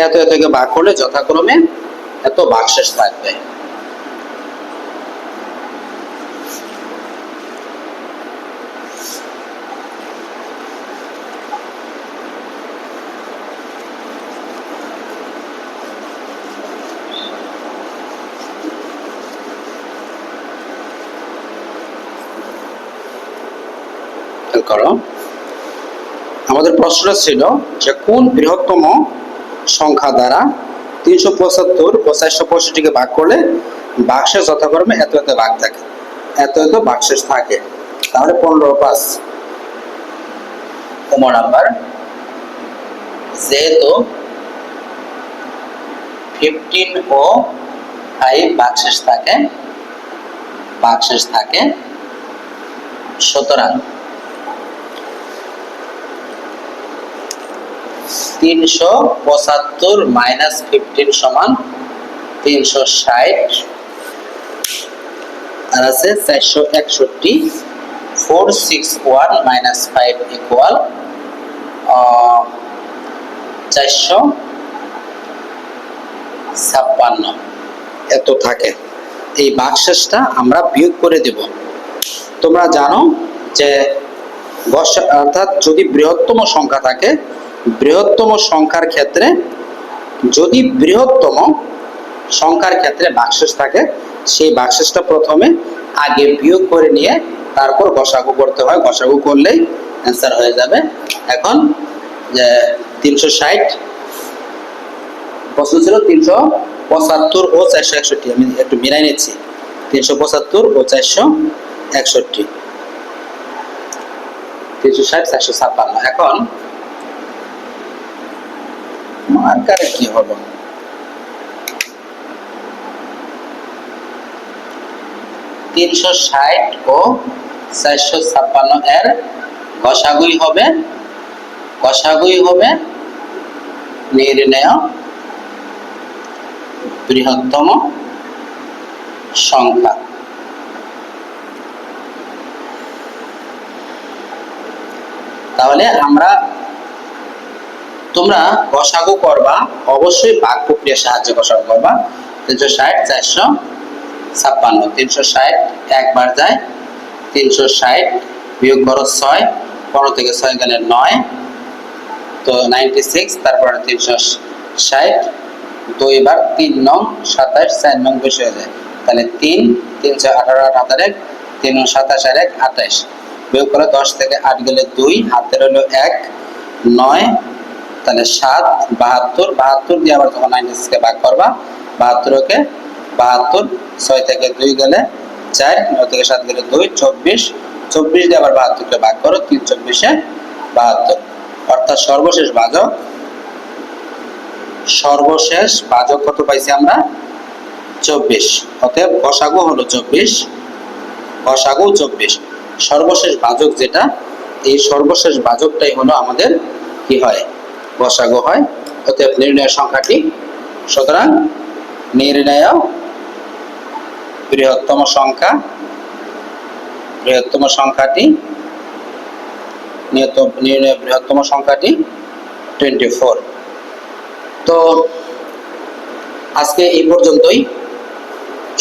এত এতকে ভাগ করলে যথাক্রমে এত ভাগশেষ থাকবে। করো, আমাদের প্রশ্নটা ছিল যে কোন বৃহত্তম সংখ্যা দ্বারা 375 ও 465 কে ভাগ করলে ভাগশেষ যথাক্রমে এত এত ভাগ থাকে, এত এত ভাগশেষ থাকে। তাহলে 15/5 নাম্বার, যেহেতু 15 ও 5 ভাগশেষ থাকে, সুতরাং 375 মাইনাস 15 সমান 360, আর আছে 461, 461 মাইনাস 5 ইকুয়াল 456 এত থাকে। এই ভাগশেষটা আমরা বিয়োগ করে দেব। তোমরা জানো যে অর্থাৎ যদি বৃহত্তম সংখ্যা থাকে, বৃহত্তম সংখ্যার ক্ষেত্রে যদি বৃহত্তম সংখ্যার ক্ষেত্রে ভাগশেষ থাকে, সেই ভাগশেষটা প্রথমে আগে বিয়োগ করে নিয়ে তারপর গসাগু করতে হয়। গসাগু করলেই অ্যান্সার হয়ে যাবে। এখন যে 360 প্রশ্ন ছিল 375 ও 461, আমি একটু মিলাই নিচ্ছি। 375 ও 461, 360 456। এখন মার্কারে কি হলো? 360 ও 456 এর গসাগুই হবে নির্ণেয় বৃহত্তম সংখ্যা। তাহলে তোমরা গসাগু করবা, অবশ্যই ভাগ প্রক্রিয়ার সাহায্যে গসাগু করবা। 360 456, 360 একবার যায়, 360 বিয়োগ করো 6, 15 থেকে 6 গেলে 9, তো 96। তারপরে 360 2 বার 3 নং 27, 4 নং বেশি হয়ে যায়, তাহলে 3 318 8 হাতের 1, 3 27 আর 1 28, বিয়োগ করে 10 থেকে 8 গেলে 2, হাতের হলো 1 9, তাহলে 7 72, 72 দিয়ে আবার যখন 96 কে ভাগ করবা, 72 কে 72, 6 থেকে 2 গেলে 4, 9 থেকে 7 গেলে 2, 24, 24 দিয়ে আবার 72 কে ভাগ করো, 3 24 72, অর্থাৎ সর্বশেষ ভাজক কত পাইছি আমরা? 24। অতএব গসাগু হলো 24, গসাগু 24। সর্বশেষ ভাজক যেটা, এই সর্বশেষ ভাজকটাই হলো আমাদের কি হয়? গসাগু হয়। অতএব নির্ণয় সংখ্যাটি, সুতরাং নির্ণয় বৃহত্তম সংখ্যাটি 24। তো আজকে এই পর্যন্তই।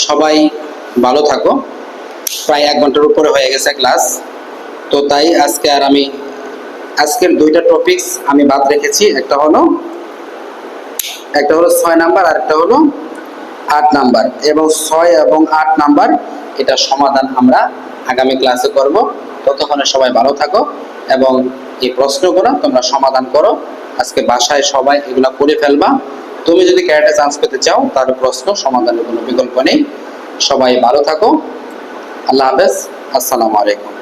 সবাই ভালো থাকো। প্রায় 1 ঘন্টার উপরে হয়ে গেছে ক্লাস, তো তাই আজকের 2টা টপিকস আমি বাদ রেখেছি। একটা হলো 6 নাম্বার, আর একটা হলো 8 নাম্বার। এবং 6 এবং 8 নাম্বার এটা সমাধান আমরা আগামী ক্লাসে করব। ততক্ষণে সবাই ভালো থাকো এবং এই প্রশ্নগুলো তোমরা সমাধান করো। আজকে বাসায় সবাই এগুলা করে ফেলবা। তুমি যদি ক্যারেটে চান্স পেতে চাও, তাহলে প্রশ্ন সমাধানের কোনো বিকল্প নেই। সবাই ভালো থাকো। আল্লাহ হাফেজ। আসসালামু আলাইকুম।